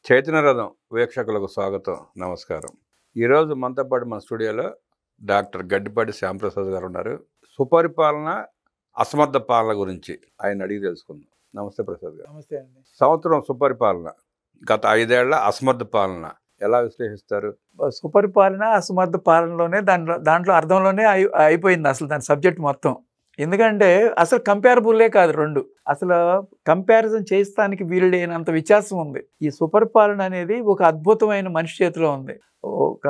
చైతన్య రథం వీక్షకులకు స్వాగతం, నమస్కారం. ఈరోజు మనతో పాటు మన స్టూడియోలో డాక్టర్ గడ్డిపాటి శ్యాంప్రసాద్ గారు ఉన్నారు. సుపరిపాలన, అసమర్థ పాలన గురించి ఆయన అడిగి తెలుసుకుందాం. నమస్తే ప్రసాద్ గారు. నమస్తే అండి. సంవత్సరం సుపరిపాలన, గత 5 ఏళ్ల అసమర్థ పాలన ఎలా విశ్లేషిస్తారు? సుపరిపాలన, అసమర్థ పాలనలోనే దాంట్లో అర్థంలోనే అయిపోయింది అసలు దాని సబ్జెక్ట్ మొత్తం. ఎందుకంటే అసలు కంపేరబుల్లే కాదు రెండు. అసలు కంపారిజన్ చేస్తానికి వీలు లేనంత వ్యత్యాసం ఉంది. ఈ సుపరిపాలన అనేది ఒక అద్భుతమైన మనిషి చేతిలో ఉంది. ఒక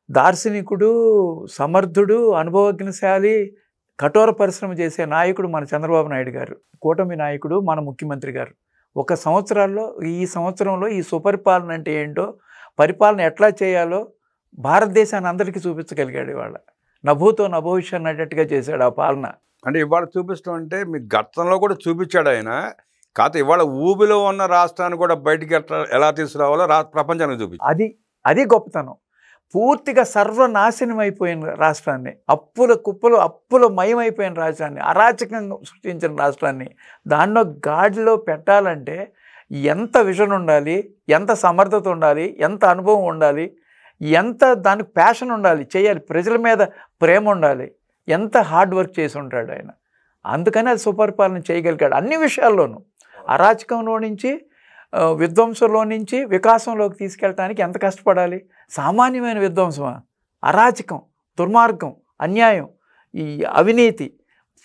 దార్శనికుడు, సమర్థుడు, అనుభవజ్ఞశాలి, కఠోర పరిశ్రమ చేసే నాయకుడు మన చంద్రబాబు నాయుడు గారు, కూటమి నాయకుడు, మన ముఖ్యమంత్రి గారు. ఈ సంవత్సరంలో ఈ సుపరిపాలన అంటే ఏంటో, పరిపాలన ఎట్లా చేయాలో భారతదేశాన్ని అందరికీ చూపించగలిగాడు. ఇవాళ నభూతో నభవిష్య అన్నట్టుగా చేశాడు ఆ పాలన. అంటే ఇవాళ చూపించడం అంటే మీ గతంలో కూడా చూపించాడు ఆయన. కాకపోతే ఇవాళ ఊబిలో ఉన్న రాష్ట్రాన్ని కూడా బయటికి ఎలా తీసుకురావాలో ప్రపంచానికి చూపించాడు. అది గొప్పతనం. పూర్తిగా సర్వనాశనం అయిపోయిన రాష్ట్రాన్ని, అప్పుల మయమైపోయిన రాష్ట్రాన్ని, అరాచకంగా సృష్టించిన రాష్ట్రాన్ని దానిలో గాడిలో పెట్టాలంటే ఎంత విజన్ ఉండాలి, ఎంత సమర్థత ఉండాలి, ఎంత అనుభవం ఉండాలి, ఎంత దానికి ప్యాషన్ ఉండాలి, చేయాలి, ప్రజల మీద ప్రేమ ఉండాలి, ఎంత హార్డ్ వర్క్ చేసి ఉంటాడు ఆయన. అందుకని అది సుపరిపాలన చేయగలిగాడు అన్ని విషయాల్లోనూ. అరాచకంలో నుంచి, విధ్వంసంలో నుంచి వికాసంలోకి తీసుకెళ్ళటానికి ఎంత కష్టపడాలి. సామాన్యమైన విధ్వంసమా? అరాచకం, దుర్మార్గం, అన్యాయం, ఈ అవినీతి,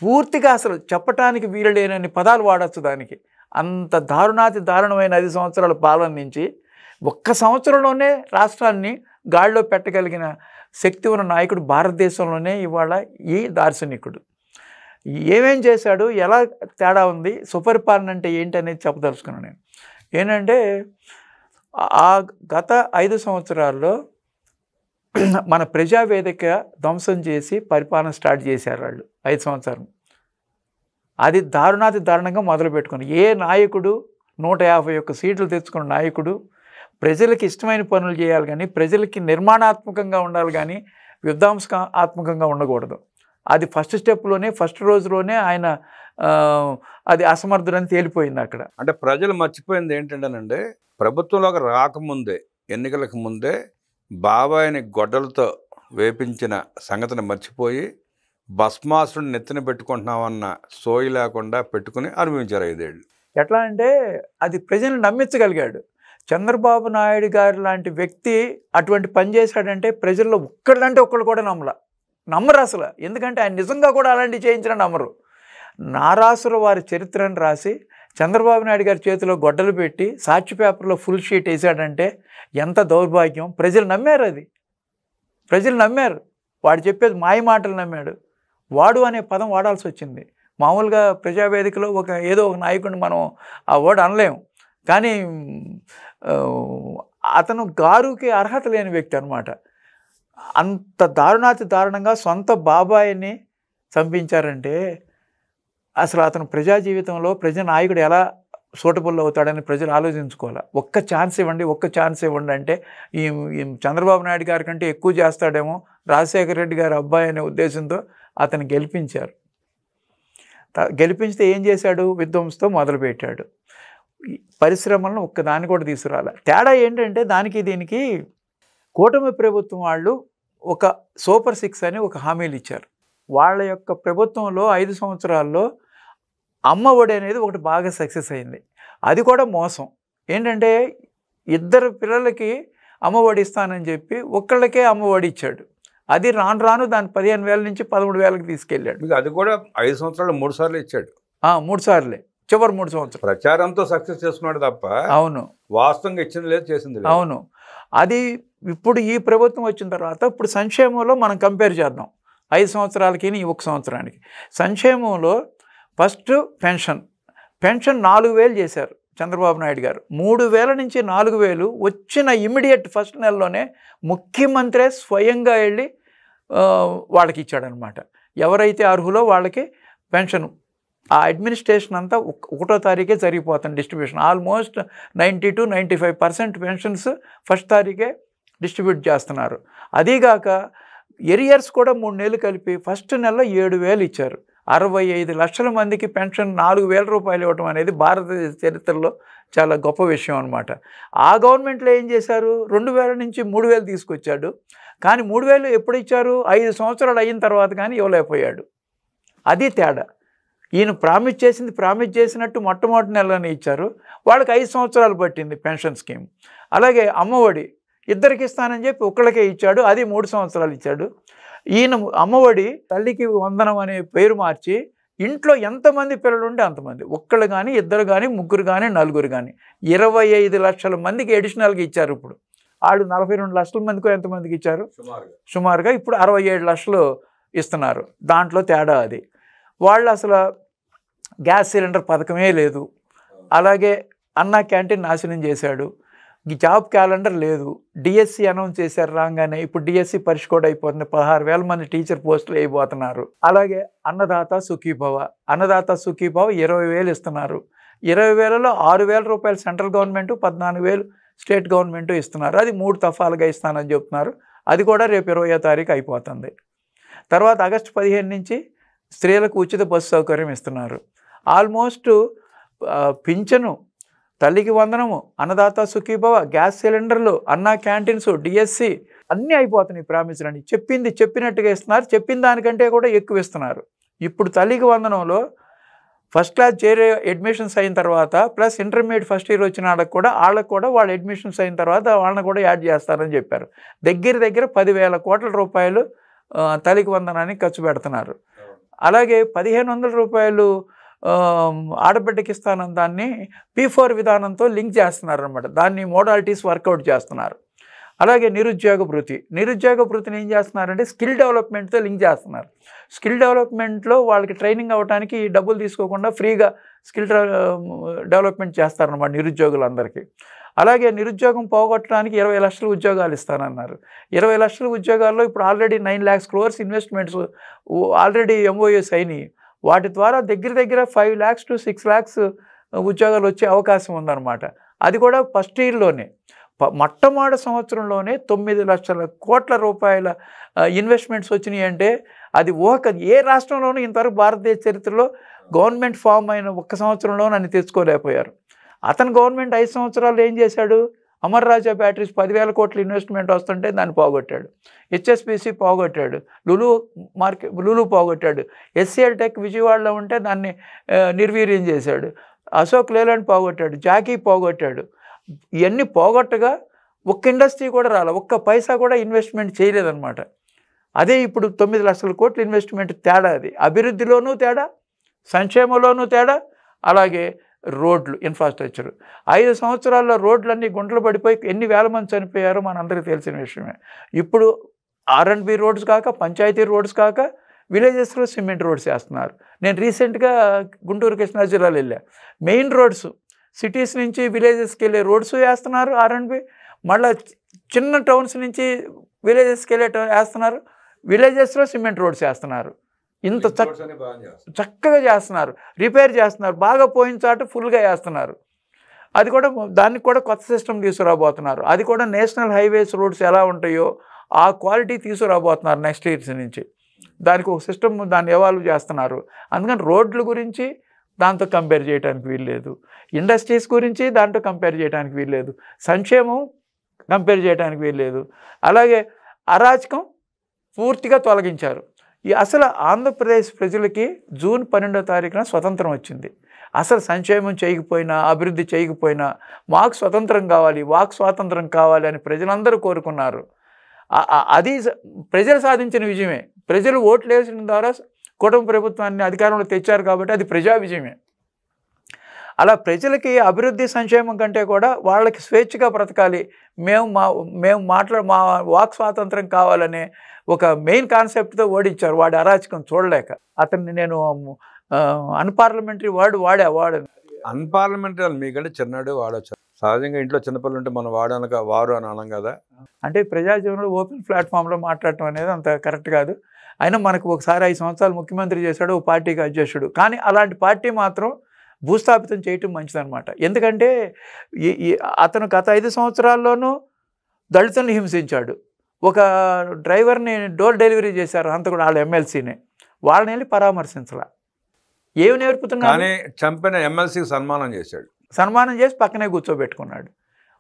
పూర్తిగా అసలు చెప్పటానికి వీలు లేనన్ని పదాలు వాడచ్చు దానికి. అంత దారుణమైన 5 సంవత్సరాల పాలన నుంచి ఒక్క సంవత్సరంలోనే రాష్ట్రాన్ని గాడిలో పెట్టగలిగిన శక్తి ఉన్న నాయకుడు భారతదేశంలోనే ఇవాళ ఈ దార్శనికుడు. ఏమేం చేశాడు, ఎలా తేడా ఉంది, సుపరిపాలన అంటే ఏంటి అనేది చెప్పదలుచుకున్నాను నేను. ఏంటంటే ఆ గత 5 సంవత్సరాల్లో మన ప్రజావేదిక ధ్వంసం చేసి పరిపాలన స్టార్ట్ చేశారు వాళ్ళు 5 సంవత్సరాలు. అది దారుణంగా మొదలుపెట్టుకుని ఏ నాయకుడు 151 సీట్లు తెచ్చుకున్న నాయకుడు ప్రజలకి ఇష్టమైన పనులు చేయాలి కానీ, ప్రజలకి నిర్మాణాత్మకంగా ఉండాలి కానీ విధ్వంసాత్మకంగా ఉండకూడదు. అది ఫస్ట్ స్టెప్లోనే, ఫస్ట్ రోజులోనే ఆయన అది అసమర్థుడని తేలిపోయింది అక్కడ. అంటే ప్రజలు మర్చిపోయింది ఏంటంటేనండి, ప్రభుత్వంలోకి రాకముందే, ఎన్నికలకు ముందే బాబాయిని గొడ్డలతో వేపించిన సంగతిని మర్చిపోయి భస్మాసుడిని నెత్తిన పెట్టుకుంటున్నామన్న సోయి లేకుండా పెట్టుకుని అనుభవించారు 5 ఏళ్ళు. ఎట్లా అంటే అది ప్రజల్ని నమ్మించగలిగాడు. చంద్రబాబు నాయుడు గారు లాంటి వ్యక్తి అటువంటి పని చేశాడంటే ప్రజల్లో ఒక్కళ్ళు కూడా నమ్మరు అసలు. ఎందుకంటే ఆయన నిజంగా కూడా అలాంటివి చేయించిన నమ్మరు. నారాసుల వారి చరిత్రను రాసి చంద్రబాబు నాయుడు గారి చేతిలో గొడ్డలు పెట్టి సాక్షి పేపర్లో ఫుల్ షీట్ వేసాడంటే ఎంత దౌర్భాగ్యం. ప్రజలు నమ్మారు. ప్రజలు నమ్మారు. వాడు చెప్పేది మాయ మాటలు నమ్మాడు. వాడు అనే పదం వాడాల్సి వచ్చింది. మామూలుగా ప్రజావేదికలో ఏదో ఒక నాయకుడిని మనం ఆ వర్డ్ అనలేము, కానీ అతను గారుకి అర్హత లేని వ్యక్తి అనమాట. అంత దారుణంగా సొంత బాబాయిని చంపించారంటే అసలు అతను ప్రజా జీవితంలో ప్రజా నాయకుడు ఎలా సూటబుల్ అవుతాడని ప్రజలు ఆలోచించుకోవాలి. ఒక్క ఛాన్స్ ఇవ్వండి అంటే ఈ చంద్రబాబు నాయుడు గారి కంటే ఎక్కువ చేస్తాడేమో రాజశేఖర రెడ్డి గారి అబ్బాయి అనే ఉద్దేశంతో అతను గెలిపించారు. గెలిపించితే ఏం చేశాడు, విధ్వంసంతో మొదలుపెట్టాడు. పరిశ్రమలను ఒక్కదాన్ని కూడా తీసుకురాలి. తేడా ఏంటంటే దీనికి కూటమి ప్రభుత్వం వాళ్ళు ఒక సూపర్ 6 అని ఒక హామీలు ఇచ్చారు. వాళ్ళ యొక్క ప్రభుత్వంలో 5 సంవత్సరాల్లో అమ్మ ఒడి అనేది ఒకటి బాగా సక్సెస్ అయింది. అది కూడా మోసం. ఏంటంటే 2 పిల్లలకి అమ్మ ఒడి ఇస్తానని చెప్పి ఒక్కళ్ళకే అమ్మ ఒడి ఇచ్చాడు. అది రాను దాన్ని 15,000 నుంచి 13,000కి తీసుకెళ్ళాడు. అది కూడా 5 సంవత్సరాలు 3 సార్లు ఇచ్చాడు. 3 సార్లే, చివరి 3 సంవత్సరాలు ప్రచారంతో సక్సెస్ చేసుకున్నాడు తప్ప అవును వాస్తవంగా ఇచ్చింది లేదు, చేసింది లేదు. అవును. అది ఇప్పుడు ఈ ప్రభుత్వం వచ్చిన తర్వాత ఇప్పుడు సంక్షేమంలో మనం కంపేర్ చేద్దాం. 5 సంవత్సరాలకి 1 సంవత్సరానికి సంక్షేమంలో ఫస్ట్ పెన్షన్ 4,000 చేశారు చంద్రబాబు నాయుడు గారు. 3,000 నుంచి 4,000 వచ్చిన ఇమ్మీడియట్ ఫస్ట్ నెలలోనే ముఖ్యమంత్రి స్వయంగా వెళ్ళి వాళ్ళకి ఇచ్చాడనమాట. ఎవరైతే అర్హులో వాళ్ళకి పెన్షన్. ఆ అడ్మినిస్ట్రేషన్ అంతా 1వ తారీఖే జరిగిపోతుంది distribution. Almost 90 to 95% pensions first తారీఖే డిస్ట్రిబ్యూట్ చేస్తున్నారు. అదీగాక ఎరియర్స్ కూడా 3 నెలలు కలిపి ఫస్ట్ నెలలో 7,000 ఇచ్చారు. 65 లక్షల మందికి పెన్షన్ 4,000 రూపాయలు ఇవ్వటం అనేది భారతదేశ చరిత్రలో చాలా గొప్ప విషయం అనమాట. ఆ గవర్నమెంట్లో ఏం చేశారు, 2,000 నుంచి 3,000 తీసుకొచ్చాడు. కానీ 3,000 ఎప్పుడు ఇచ్చారు, 5 సంవత్సరాలు అయిన తర్వాత కానీ ఇవ్వలేకపోయాడు. అది తేడా. ఈయన ప్రామిస్ చేసినట్టు మొట్టమొదటి నెలలోనే ఇచ్చారు, వాళ్ళకి 5 సంవత్సరాలు పట్టింది పెన్షన్ స్కీమ్. అలాగే అమ్మఒడి ఇద్దరికి ఇస్తానని చెప్పి ఒక్కళ్ళకే ఇచ్చాడు, అది 3 సంవత్సరాలు ఇచ్చాడు. ఈయన అమ్మఒడి తల్లికి వందనం అనే పేరు మార్చి ఇంట్లో ఎంతమంది పిల్లలు ఉంటే అంతమంది, ఒక్కళ్ళు కానీ, ఇద్దరు కానీ, ముగ్గురు కానీ, నలుగురు కానీ 25 లక్షల మందికి అడిషనల్గా ఇచ్చారు. ఇప్పుడు వాళ్ళు 42 లక్షల మందికో ఎంతమందికి ఇచ్చారు సుమారుగా, ఇప్పుడు 67 లక్షలు ఇస్తున్నారు. దాంట్లో తేడా అది. వాళ్ళు అసలు గ్యాస్ సిలిండర్ పథకమే లేదు, అలాగే అన్నా క్యాంటీన్ నాశనం చేశాడు, జాబ్ క్యాలెండర్ లేదు, డిఎస్సి అనౌన్స్ చేశారు రాగానే, ఇప్పుడు డిఎస్సి పరీక్ష కూడా అయిపోతుంది, 16,000 మంది టీచర్ పోస్టులు అయిపోతున్నారు. అలాగే అన్నదాత సుఖీభవ 20,000 ఇస్తున్నారు. 20,000లో 6,000 రూపాయలు సెంట్రల్ గవర్నమెంట్, 14,000 స్టేట్ గవర్నమెంట్ ఇస్తున్నారు. అది 3 దఫాలుగా ఇస్తానని చెప్తున్నారు. అది కూడా రేపు 20వ తారీఖు అయిపోతుంది. తర్వాత ఆగస్టు 15 నుంచి స్త్రీలకు ఉచిత బస్సు సౌకర్యం ఇస్తున్నారు. ఆల్మోస్ట్ పింఛను, తల్లికి వందనము, అన్నదాత సుఖీభవ, గ్యాస్ సిలిండర్లు, అన్నా క్యాంటీన్స్, డిఎస్సి అన్నీ అయిపోతున్నాయి. ప్రామిసులు అని చెప్పింది చెప్పినట్టుగా ఇస్తున్నారు, చెప్పిన దానికంటే కూడా ఎక్కువ ఇస్తున్నారు. ఇప్పుడు తల్లికి వందనంలో ఫస్ట్ క్లాస్ చేరే అడ్మిషన్స్ అయిన తర్వాత ప్లస్ ఇంటర్మీడియట్ ఫస్ట్ ఇయర్ వచ్చిన వాళ్ళకు కూడా వాళ్ళ అడ్మిషన్స్ అయిన తర్వాత వాళ్ళని కూడా యాడ్ చేస్తారని చెప్పారు. దగ్గర 10,000 కోట్ల రూపాయలు తల్లికి వందనానికి ఖర్చు పెడుతున్నారు. అలాగే 1,500 రూపాయలు ఆడబిడ్డకి ఇస్తానని దాన్ని P4 విధానంతో లింక్ చేస్తున్నారు అనమాట. దాన్ని మోడాలిటీస్ వర్కౌట్ చేస్తున్నారు. అలాగే నిరుద్యోగ భృతిని ఏం చేస్తున్నారంటే స్కిల్ డెవలప్మెంట్తో లింక్ చేస్తున్నారు. స్కిల్ డెవలప్మెంట్లో వాళ్ళకి ట్రైనింగ్ అవ్వడానికి డబ్బులు తీసుకోకుండా ఫ్రీగా స్కిల్ డెవలప్మెంట్ చేస్తారన్నమాట నిరుద్యోగులందరికీ. అలాగే నిరుద్యోగం పోగొట్టడానికి 20 లక్షల ఉద్యోగాలు ఇస్తానన్నారు. 20 లక్షల ఉద్యోగాల్లో ఇప్పుడు already 9 lakhs crores investments already MOUs అయినాయి. వాటి ద్వారా దగ్గర 5 lakhs to 6 lakhs ఉద్యోగాలు వచ్చే అవకాశం ఉందన్నమాట. అది కూడా ఫస్ట్ ఇయర్లోనే, మొట్టమొదటి సంవత్సరంలోనే 9 లక్షల కోట్ల రూపాయల ఇన్వెస్ట్మెంట్స్ వచ్చినాయి అంటే అది ఏ రాష్ట్రంలోనూ ఇంతవరకు భారతదేశ చరిత్రలో గవర్నమెంట్ ఫామ్ అయిన ఒక్క సంవత్సరంలో నన్ను తెచ్చుకోలేకపోయారు. అతను గవర్నమెంట్ 5 సంవత్సరాలు ఏం చేశాడు, అమర్ రాజా బ్యాటరీస్ 10,000 కోట్ల ఇన్వెస్ట్మెంట్ వస్తుంటే దాన్ని పోగొట్టాడు, HSBC పోగొట్టాడు, లులు పోగొట్టాడు, SCL టెక్ విజయవాడలో ఉంటే దాన్ని నిర్వీర్యం చేశాడు, అశోక్ లేలాండ్ పోగొట్టాడు, జాకీ పోగొట్టాడు. ఇవన్నీ పోగొట్టగా ఒక్క ఇండస్ట్రీ కూడా రాలే, ఒక్క పైసా కూడా ఇన్వెస్ట్మెంట్ చేయలేదన్నమాట. అదే ఇప్పుడు 9 లక్షల కోట్ల ఇన్వెస్ట్మెంట్ తేడా. అది అభివృద్ధిలోనూ తేడా, సంక్షేమంలోనూ తేడా, అలాగే రోడ్లు ఇన్ఫ్రాస్ట్రక్చర్. 5 సంవత్సరాల్లో రోడ్లన్నీ గుంటలు పడిపోయి ఎన్ని వేల మంది చనిపోయారో మనందరికీ తెలిసిన విషయమే. ఇప్పుడు R&B రోడ్స్ కాక, పంచాయతీ రోడ్స్ కాక, విలేజెస్లో సిమెంట్ రోడ్స్ వేస్తున్నారు. నేను రీసెంట్గా గుంటూరు కృష్ణా జిల్లాలో వెళ్ళా. మెయిన్ రోడ్స్ సిటీస్ నుంచి విలేజెస్కి వెళ్ళే రోడ్స్ వేస్తున్నారు R&B, మళ్ళీ చిన్న టౌన్స్ నుంచి విలేజెస్కి వెళ్ళే వేస్తున్నారు, విలేజెస్లో సిమెంట్ రోడ్స్ వేస్తున్నారు. ఇంత చక్కగా చేస్తున్నారు, రిపేర్ చేస్తున్నారు, బాగా పోయిన చాటు ఫుల్గా వేస్తున్నారు. అది కూడా దానికి కూడా కొత్త సిస్టమ్ తీసుకురాబోతున్నారు. అది కూడా నేషనల్ హైవేస్ రోడ్స్ ఎలా ఉంటాయో ఆ క్వాలిటీ తీసుకురాబోతున్నారు నెక్స్ట్ ఇయర్స్ నుంచి. దానికి ఒక సిస్టమ్ దాన్ని ఎవాల్వ్ చేస్తున్నారు. అందుకని రోడ్ల గురించి దాంతో కంపేర్ చేయడానికి వీల్లేదు, ఇండస్ట్రీస్ గురించి దాంతో కంపేర్ చేయడానికి వీల్లేదు, సంక్షేమం కంపేర్ చేయడానికి వీల్లేదు. అలాగే అరాచకం పూర్తిగా తొలగించారు. అసలు ఆంధ్రప్రదేశ్ ప్రజలకి జూన్ 12వ తారీఖున స్వతంత్రం వచ్చింది. అసలు సంక్షేమం చేయకపోయినా, అభివృద్ధి చేయకపోయినా మాకు స్వతంత్రం కావాలి, వాక్ స్వాతంత్రం కావాలి అని ప్రజలందరూ కోరుకున్నారు. అది ప్రజలు సాధించిన విజయమే. ప్రజలు ఓట్లు వేసిన ద్వారా కుటుంబ ప్రభుత్వాన్ని అధికారంలో తెచ్చారు కాబట్టి అది ప్రజా విజయమే. అలా ప్రజలకి అభివృద్ధి సంక్షేమం కంటే కూడా వాళ్ళకి స్వేచ్ఛగా బ్రతకాలి, మా వాక్ స్వాతంత్రం కావాలనే ఒక మెయిన్ కాన్సెప్ట్తో ఓడించారు. వాడి అరాచకం చూడలేక అతన్ని నేను అన్పార్లమెంటరీ వర్డ్ వాడాను. అన్పార్లమెంటరీ వాళ్ళు మీకంటే చిన్నాడు వాడచ్చు. సహజంగా ఇంట్లో చిన్నపిల్లలు ఉంటే మనం వాడనక వారు అని అనం కదా. అంటే ప్రజాజీవనంలో ఓపెన్ ప్లాట్ఫామ్లో మాట్లాడటం అనేది అంత కరెక్ట్ కాదు. అయినా మనకు ఒకసారి 5 సంవత్సరాలు ముఖ్యమంత్రి చేశాడు, ఓ పార్టీకి అధ్యక్షుడు. కానీ అలాంటి పార్టీ మాత్రం భూస్థాపితం చేయటం మంచిదన్నమాట. ఎందుకంటే అతను గత 5 సంవత్సరాల్లోనూ దళితుల్ని హింసించాడు. ఒక డ్రైవర్ని డోర్ డెలివరీ చేశారు అంత కూడా వాళ్ళ MLCనే. వాళ్ళని వెళ్ళి పరామర్శించాల. ఏమి నేర్పుతున్నారు? కానీ చంపిన ఎమ్మెల్సీకి సన్మానం చేశాడు. సన్మానం చేసి పక్కనే కూర్చోబెట్టుకున్నాడు.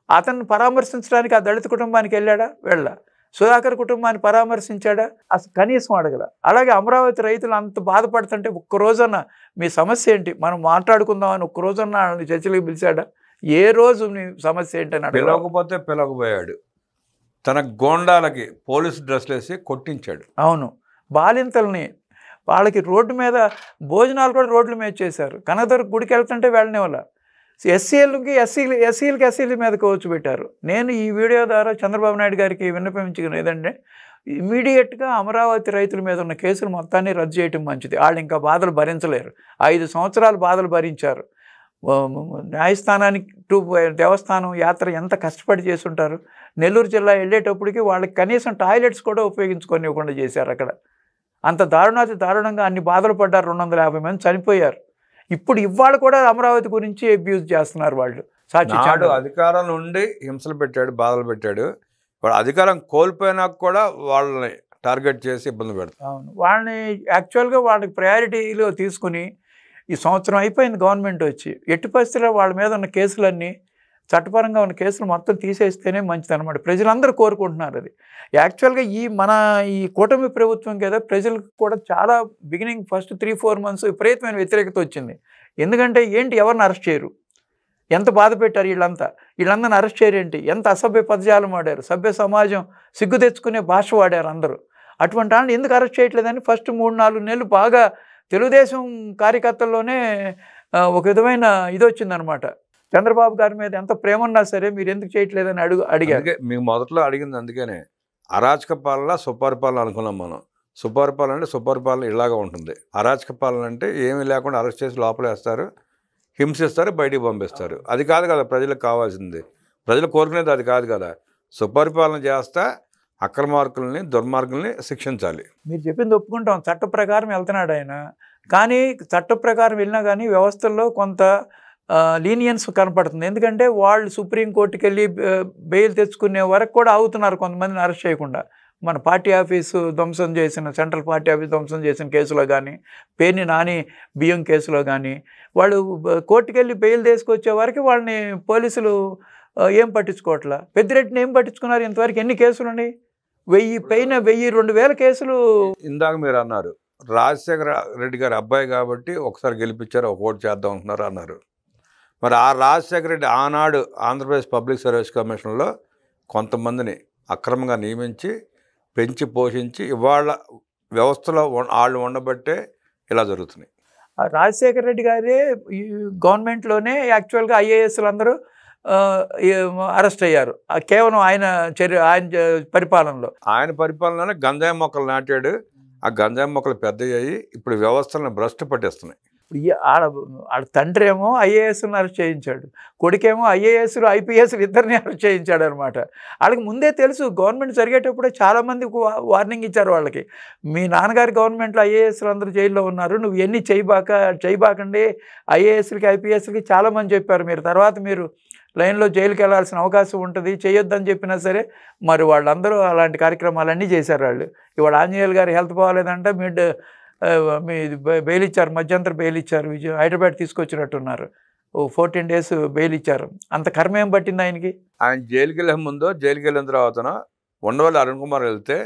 అతన్ని పరామర్శించడానికి ఆ దళిత కుటుంబానికి వెళ్ళాడా? వెళ్ళా. సుధాకర్ కుటుంబాన్ని పరామర్శించాడా? అసలు కనీసం అడగల. అలాగే అమరావతి రైతులు అంత బాధపడుతుంటే ఒక్కరోజన్న మీ సమస్య ఏంటి మనం మాట్లాడుకుందామని ఒక్కరోజన్న వాళ్ళని చర్చలకు పిలిచాడా? ఏ రోజు నీ సమస్య ఏంటని అడగల. పిలవకపోతే పిలవకపోయాడు. తన గోండాలకి పోలీసు డ్రెస్లు వేసి కొట్టించాడు. అవును, బాలింతల్ని వాళ్ళకి రోడ్డు మీద భోజనాలు కూడా రోడ్ల మీద చేశారు. కనకదుర్గ గుడికి వెళ్తుంటే వెళ్ళని వాళ్ళ ఎస్సీల మీదకి వచ్చి పెట్టారు. నేను ఈ వీడియో ద్వారా చంద్రబాబు నాయుడు గారికి విన్నపించుకుని ఏదంటే ఇమీడియట్గా అమరావతి రైతుల మీద ఉన్న కేసులు మొత్తాన్ని రద్దు చేయటం మంచిది. వాళ్ళు ఇంకా బాధలు భరించలేరు. 5 సంవత్సరాలు బాధలు భరించారు. న్యాయస్థానానికి దేవస్థానం యాత్ర ఎంత కష్టపడి చేసుంటారు. నెల్లూరు జిల్లా వెళ్ళేటప్పటికి వాళ్ళకి కనీసం టాయిలెట్స్ కూడా ఉపయోగించుకోనివ్వకుండా చేశారు. అక్కడ అంత దారుణంగా అన్ని బాధలు పడ్డారు. 250 మంది చనిపోయారు. ఇప్పుడు ఇవాళ కూడా అమరావతి గురించి అబ్యూజ్ చేస్తున్నారు వాళ్ళు. నాడు అధికారం నుండి హింసలు పెట్టాడు, బాధలు పెట్టాడు. వాడు అధికారం కోల్పోయినా కూడా వాళ్ళని టార్గెట్ చేసి ఇబ్బంది పెడతారు. అవును, వాళ్ళని యాక్చువల్గా వాళ్ళకి ప్రయారిటీలో తీసుకుని ఈ సంవత్సరం అయిపోయింది గవర్నమెంట్ వచ్చి, ఎట్టి పరిస్థితుల్లో వాళ్ళ మీద ఉన్న కేసులన్నీ చట్టపరంగా ఉన్న కేసులు మొత్తం తీసేస్తేనే మంచిది అనమాట. ప్రజలందరూ కోరుకుంటున్నారు అది. యాక్చువల్గా ఈ కూటమి ప్రభుత్వం కదా ప్రజలకు కూడా చాలా బిగినింగ్ ఫస్ట్ 3-4 months విపరీతమైన వ్యతిరేకత వచ్చింది. ఎందుకంటే ఏంటి ఎవరిని అరెస్ట్ చేయరు, ఎంత బాధ పెట్టారు వీళ్ళందరిని అరెస్ట్ చేయరేంటి, ఎంత అసభ్య పదజాలం వాడారు, సభ్య సమాజం సిగ్గు తెచ్చుకునే భాష వాడారు అందరూ. అటువంటి వాళ్ళని ఎందుకు అరెస్ట్ చేయట్లేదని ఫస్ట్ 3-4 నెలలు బాగా తెలుగుదేశం కార్యకర్తల్లోనే ఒక విధమైన ఇది వచ్చిందనమాట. చంద్రబాబు గారి మీద ఎంత ప్రేమ ఉన్నా సరే మీరు ఎందుకు చేయట్లేదని అడిగారు. మీకు మొదట్లో అడిగింది అందుకనే. అరాచక పాలన సుపరిపాలన అనుకున్నాం మనం. సుపరిపాలన అంటే సుపరిపాలన ఇలాగా ఉంటుంది. అరాచక పాలన అంటే ఏమీ లేకుండా అరెస్ట్ చేసి లోపలేస్తారు, హింసిస్తారు, బయటికి పంపిస్తారు. అది కాదు కదా ప్రజలకు కావాల్సింది. ప్రజలు కోరుకునేది అది కాదు కదా. సుపరిపాలన చేస్తా అక్రమార్కుల్ని దుర్మార్గుల్ని శిక్షించాలి. మీరు చెప్పింది ఒప్పుకుంటాం, చట్ట ప్రకారం వెళ్తున్నాడు ఆయన. కానీ చట్ట ప్రకారం వెళ్ళినా కానీ వ్యవస్థల్లో కొంత లీనియన్స్ కనపడుతుంది. ఎందుకంటే వాళ్ళు సుప్రీంకోర్టుకి వెళ్ళి బెయిల్ తెచ్చుకునే వరకు కూడా అవుతున్నారు కొంతమందిని అరెస్ట్ చేయకుండా. మన పార్టీ ఆఫీసు ధ్వంసం చేసిన, సెంట్రల్ పార్టీ ఆఫీస్ ధ్వంసం చేసిన కేసులో కానీ, పేర్ని నాని బియ్యం కేసులో కానీ వాళ్ళు కోర్టుకు వెళ్ళి బెయిల్ తీసుకొచ్చే వరకు వాళ్ళని పోలీసులు ఏం పట్టించుకోవట్లా. పెద్దిరెడ్డిని ఏం పట్టించుకున్నారు ఇంతవరకు? ఎన్ని కేసులు ఉన్నాయి? 1000 పైన 1000-2000 కేసులు. ఇందాక మీరు అన్నారు రాజశేఖర రెడ్డి గారి అబ్బాయి కాబట్టి ఒకసారి గెలిపించారు, ఒక ఓటు చేద్దాం అంటున్నారు అన్నారు. మరి ఆ రాజశేఖర రెడ్డి ఆనాడు ఆంధ్రప్రదేశ్ పబ్లిక్ సర్వీస్ కమిషన్లో కొంతమందిని అక్రమంగా నియమించి పెంచి పోషించి ఇవాళ వ్యవస్థలో వాళ్ళు ఉండబట్టే ఇలా జరుగుతున్నాయి. రాజశేఖర రెడ్డి గారే ఈ గవర్నమెంట్లోనే యాక్చువల్గా ఐఏఎస్లు అందరూ అరెస్ట్ అయ్యారు కేవలం ఆయన పరిపాలనలో. ఆయన పరిపాలనలోనే గంజాయి మొక్కలు నాటాడు. ఆ గంజాయి మొక్కలు పెద్దయ్యాయి. ఇప్పుడు వ్యవస్థలను భ్రష్టు పట్టేస్తున్నాయి. ఆడ తండ్రి ఏమో ఐఏఎస్లను అరెస్ట్ చేయించాడు, కొడుకేమో ఐఏఎస్లు ఐపీఎస్లు ఇద్దరిని అరెస్ట్ చేయించాడు అనమాట. వాళ్ళకి ముందే తెలుసు గవర్నమెంట్ జరిగేటప్పుడే చాలామంది వార్నింగ్ ఇచ్చారు వాళ్ళకి. మీ నాన్నగారి గవర్నమెంట్లో ఐఏఎస్లు అందరూ జైల్లో ఉన్నారు, నువ్వు ఎన్ని చేయబాకండి ఐఏఎస్లకి ఐపీఎస్లకి చాలామంది చెప్పారు. తర్వాత మీరు లైన్లో జైలుకి వెళ్ళాల్సిన అవకాశం ఉంటుంది, చేయొద్దని చెప్పినా సరే మరి వాళ్ళందరూ అలాంటి కార్యక్రమాలన్నీ చేశారు వాళ్ళు. ఇవాళ ఆంజనేయులు గారి హెల్త్ బాగాలేదంటే మీ బెయిల్ ఇచ్చారు, మధ్యంతర బెయిల్ ఇచ్చారు, హైదరాబాద్ తీసుకొచ్చినట్టున్నారు, 14 days బెయిల్ ఇచ్చారు. అంత కర్మ ఏం పట్టింది ఆయనకి? ఆయన జైలుకి వెళ్ళే ముందో జైలుకి వెళ్ళిన తర్వాత ఉండవల్లి అరుణ్ కుమార్ వెళ్తే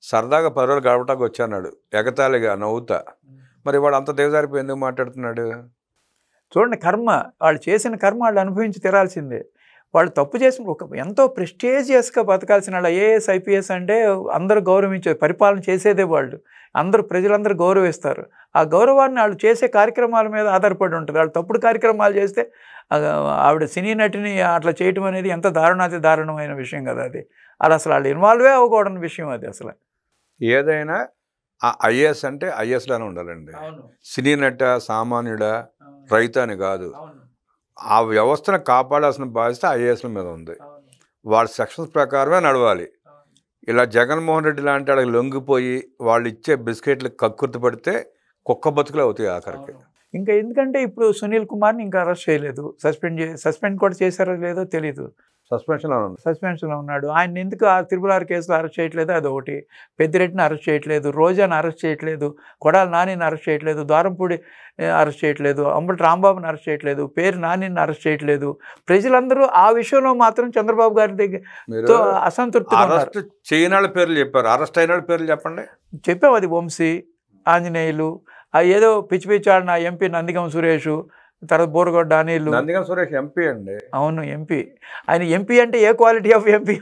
సరదాగా 10 రోజులు గడపటానికి వచ్చాడు ఎగతాళిగా నవ్వుతా. మరి వాడు అంత దిగజారిపోయి ఎందుకు మాట్లాడుతున్నాడు? చూడండి, కర్మ వాళ్ళు చేసిన కర్మ వాళ్ళు అనుభవించి తీరాల్సిందే. వాళ్ళు తప్పు చేసిన ఎంతో ప్రెస్టీజియస్గా బతకాల్సిన వాళ్ళు ఐఏఎస్ ఐపీఎస్ అంటే అందరూ గౌరవించే పరిపాలన చేసేదే వాళ్ళు. ప్రజలందరూ గౌరవిస్తారు. ఆ గౌరవాన్ని వాళ్ళు చేసే కార్యక్రమాల మీద ఆధారపడి ఉంటుంది. వాళ్ళు తప్పుడు కార్యక్రమాలు చేస్తే ఆవిడ సినీ నటిని అట్లా చేయటం అనేది ఎంత దారుణమైన విషయం కదా అది. అసలు వాళ్ళు ఇన్వాల్వే అవ్వకూడని విషయం అది. అసలు ఏదైనా ఆ ఐఏఎస్ అంటే ఐఏఎస్లోనే ఉండాలండి. సినీ నట సామాన్యుడా రైతు అని కాదు. ఆ వ్యవస్థను కాపాడాల్సిన బాధ్యత ఐఏఎస్ల మీద ఉంది. వాళ్ళ సెక్షన్స్ ప్రకారమే నడవాలి. ఇలా జగన్మోహన్ రెడ్డి లాంటి వాళ్ళకి లొంగిపోయి వాళ్ళు ఇచ్చే బిస్కెట్లు కక్కుర్తి పడితే కుక్క బతుకులు అవుతాయి ఆఖరికి. ఇంకా ఎందుకంటే ఇప్పుడు సునీల్ కుమార్ని ఇంకా అరెస్ట్ చేయలేదు, సస్పెండ్ కూడా చేశారో లేదో తెలీదు. సస్పెన్షన్లో ఉన్నాడు. ఆయన ఎందుకు ఆ త్రిపుల్ ఆర్ కేసులో అరెస్ట్ చేయట్లేదు, అదొకటి. పెద్దిరెడ్డిని అరెస్ట్ చేయట్లేదు, రోజాని అరెస్ట్ చేయట్లేదు, కొడాలి నానిని అరెస్ట్ చేయట్లేదు, ద్వారంపూడి అరెస్ట్ చేయట్లేదు, అంబటి రాంబాబుని అరెస్ట్ చేయట్లేదు, పేరు నానిని అరెస్ట్ చేయట్లేదు. ప్రజలందరూ ఆ విషయంలో మాత్రం చంద్రబాబు గారి దగ్గర అసంతృప్తిగా ఉన్నారు. అరెస్ట్ చేయని పేర్లు చెప్పారు, అరెస్ట్ అయిన పేర్లు చెప్పండి. చెప్పాం, అది వంశీ, ఆంజనేయులు, ఏదో పిచ్చి పిచ్చి ఆడిన ఎంపీ నందిగం సురేష్, తర్వాత బోరగొడ్డ అనిల్. నందిగం సురేష్ ఎంపీ అండి. అవును, ఎంపీ. ఆయన ఎంపీ అంటే ఏ క్వాలిటీ ఆఫ్ ఎంపీ?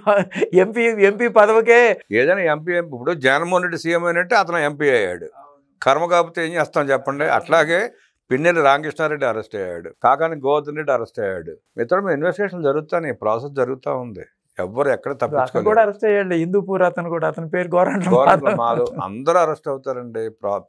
ఎంపీ పదవికే ఏదైనా ఎంపీ. ఇప్పుడు జగన్మోహన్ రెడ్డి సీఎం అయినట్టే అతను ఎంపీ అయ్యాడు. కర్మ కాకపోతే ఏం చేస్తాం చెప్పండి. అట్లాగే పిన్నెల్లి రామకృష్ణారెడ్డి అరెస్ట్ అయ్యాడు, కాకాని గోవర్ధన్ రెడ్డి అరెస్ట్ అయ్యాడు. మిత్రం ఇన్వెస్టిగేషన్ జరుగుతాయి, ప్రాసెస్ జరుగుతూ ఉంది. ఎవ్వరు ఎక్కడ తప్పించుకోలేదు. కూడా అరెస్ట్ అయ్యాడు, హిందూపూర్ అతను కూడా, అతని పేరు గోరంట్ల మాధవ్. అందరూ అరెస్ట్ అవుతారండి.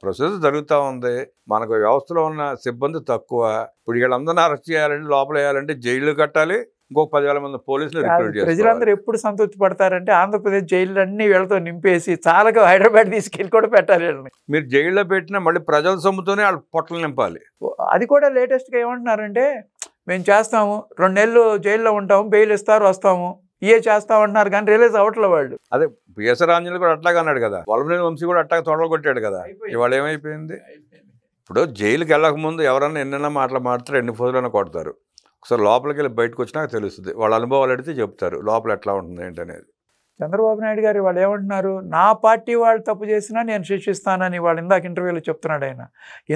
ప్రొసెస్ జరుగుతూ ఉంది. మనకు వ్యవస్థలో ఉన్న సిబ్బంది తక్కువ. ఇప్పుడు వీళ్ళందరినీ అరెస్ట్ చేయాలంటే, లోపల వేయాలంటే జైలు కట్టాలి, ఇంకొక 10,000 మంది పోలీసులు రిక్రూట్ చేస్తారు. ప్రజలందరూ ఎప్పుడు సంతృప్తి పడతారంటే ఆంధ్రప్రదేశ్ జైలు అన్ని వీళ్ళతో నింపేసి చాలాగా హైదరాబాద్ తీసుకెళ్ళి కూడా పెట్టాలి. మీరు జైల్లో పెట్టినా మళ్ళీ ప్రజల సొమ్ముతోనే వాళ్ళ పొట్టలు నింపాలి. అది కూడా లేటెస్ట్గా ఏమంటున్నారంటే, మేము చేస్తాము, 2 నెలలు జైల్లో ఉంటాము, బెయిల్ ఇస్తారు, వస్తాము, చేస్తామంటున్నారు, కానీ రిలీజ్ అవట్లే వాళ్ళు. అదే పిఎస్ఆర్ ఆంజనేయులు కూడా అట్లాగా అన్నాడు కదా, వల్లభనేని వంశీ కూడా అట్లాగా తొడలు కొట్టాడు కదా. ఇవాళ ఏమైపోయింది? ఇప్పుడు జైలుకి వెళ్ళక ముందు ఎవరన్నా ఎన్నైనా మాటలు మాట్లాడతారు, ఎన్ని ఫోజులైనా కొడతారు. ఒకసారి లోపలికి వెళ్ళి బయటకు వచ్చినాక తెలుస్తుంది. వాళ్ళ అనుభవాలు అడిగితే చెప్తారు లోపల ఎట్లా ఉంటుంది ఏంటనేది. చంద్రబాబు నాయుడు గారు వాళ్ళు ఏమంటున్నారు, నా పార్టీ వాళ్ళు తప్పు చేసినా నేను శిక్షిస్తానని వాళ్ళు ఇందాక ఇంటర్వ్యూలో చెప్తున్నాడు ఆయన.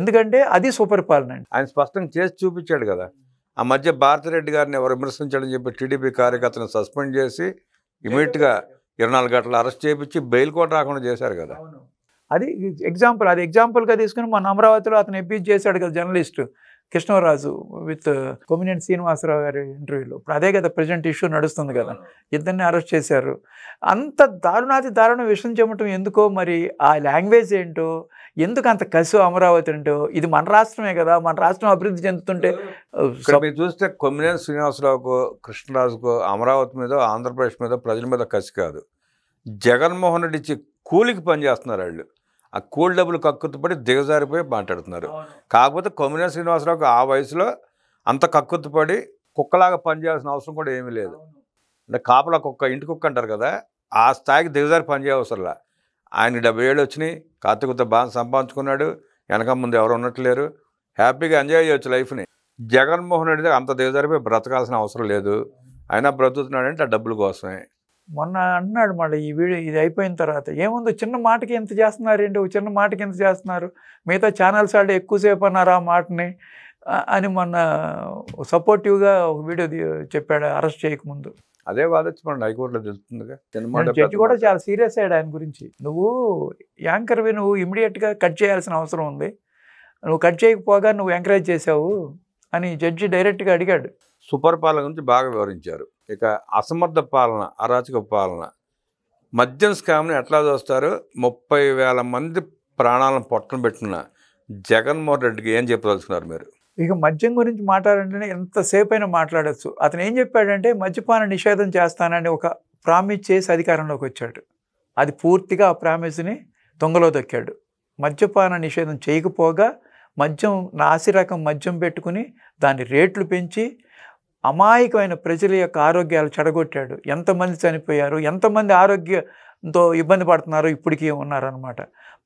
ఎందుకంటే అది సుపరిపాలన అండి. ఆయన స్పష్టంగా చేసి చూపించాడు కదా. ఆ మధ్య భారతిరెడ్డి గారిని ఎవరు విమర్శించాడని చెప్పి టీడీపీ కార్యకర్తను సస్పెండ్ చేసి ఇమీడియట్గా 24 గంటలు అరెస్ట్ చేయించి బెయిల్ కూడా రాకుండా చేశారు కదా. అది ఎగ్జాంపుల్. అది ఎగ్జాంపుల్గా తీసుకుని మన అమరావతిలో అతను అబ్యూజ్ చేశాడు కదా జర్నలిస్టు కృష్ణరాజు విత్ కొమ్మినేని శ్రీనివాసరావు గారి ఇంటర్వ్యూలో. ఇప్పుడు అదే కదా ప్రజెంట్ ఇష్యూ నడుస్తుంది కదా, ఇద్దరిని అరెస్ట్ చేశారు. అంత దారుణాతి దారుణ విషయం చెప్పటం ఎందుకో, మరి ఆ లాంగ్వేజ్ ఏంటో, ఎందుకు అంత కసి అమరావతి అంటో. ఇది మన రాష్ట్రమే కదా, మన రాష్ట్రం అభివృద్ధి చెందుతుంటే. మీరు చూస్తే కొమ్మినేని శ్రీనివాసరావుకు, కృష్ణరాజుకు అమరావతి మీద, ఆంధ్రప్రదేశ్ మీద, ప్రజల మీద కసి కాదు. జగన్మోహన్ రెడ్డి ఇచ్చి కూలికి పనిచేస్తున్నారు వాళ్ళు. ఆ కూలి డబ్బులు కక్కుతుపడి దిగజారిపోయి మాట్లాడుతున్నారు. కాకపోతే కొమ్మినేని శ్రీనివాసరావుకి ఆ వయసులో అంత కక్కుతుపడి కుక్కలాగా పనిచేయాల్సిన అవసరం కూడా ఏమీ లేదు. అంటే కాపలా కుక్క, ఇంటి కుక్క అంటారు కదా, ఆ స్థాయికి దిగజారి పనిచేయవసరంలా. ఆయనకి 70 ఏళ్ళు వచ్చినాయి, కార్తీకతో బాగా సంపాదించుకున్నాడు, వెనక ముందు ఎవరు ఉన్నట్లేరు, హ్యాపీగా ఎంజాయ్ చేయొచ్చు లైఫ్ని. జగన్మోహన్ రెడ్డి అంత దిగజారిపోయి బ్రతకాల్సిన అవసరం లేదు. అయినా బ్రతుకుతున్నాడంటే ఆ డబ్బుల కోసమే. మొన్న అంటున్నాడు మళ్ళీ ఈ వీడియో ఇది అయిపోయిన తర్వాత, ఏముందో చిన్న మాటకి ఎంత చేస్తున్నారు ఏంటి, ఒక చిన్న మాటకి ఎంత చేస్తున్నారు, మిగతా ఛానల్స్ వాళ్ళు ఎక్కువసేపు అన్నారు ఆ మాటని అని మొన్న సపోర్టివ్గా ఒక వీడియో చెప్పాడు అరెస్ట్ చేయకముందు. అదే వాదించమండి, హైకోర్టులో తెలుస్తుందిగా. జడ్జి కూడా చాలా సీరియస్ అయ్యాడు ఆయన గురించి. నువ్వు యాంకర్వి, నువ్వు ఇమీడియట్గా కట్ చేయాల్సిన అవసరం ఉంది, నువ్వు కట్ చేయకపోగా నువ్వు ఎంకరేజ్ చేసావు అని జడ్జి డైరెక్ట్గా అడిగాడు. సుపరిపాలన గురించి బాగా వివరించారు. ఇక అసమర్థ పాలన, అరాచక పాలన, మద్యం స్కామ్ని ఎట్లా చూస్తారు, 30,000 మంది ప్రాణాలను పొట్టను పెట్టిన జగన్మోహన్ రెడ్డికి ఏం చెప్పదలుచుకున్నారు మీరు? ఇక మద్యం గురించి మాట్లాడంటేనే ఎంతసేపు అయినా మాట్లాడచ్చు. అతను ఏం చెప్పాడంటే మద్యపాన నిషేధం చేస్తానని ఒక ప్రామిస్ చేసి అధికారంలోకి వచ్చాడు. అది పూర్తిగా ఆ ప్రామిస్ని దొంగలో దొక్కాడు. మద్యపాన నిషేధం చేయకపోగా మద్యం, నాసిరకం మద్యం పెట్టుకుని దాని రేట్లు పెంచి అమాయకమైన ప్రజల యొక్క ఆరోగ్యాలు చెడగొట్టాడు. ఎంతమంది చనిపోయారు, ఎంతమంది ఆరోగ్యంతో ఇబ్బంది పడుతున్నారు ఇప్పటికీ ఉన్నారనమాట.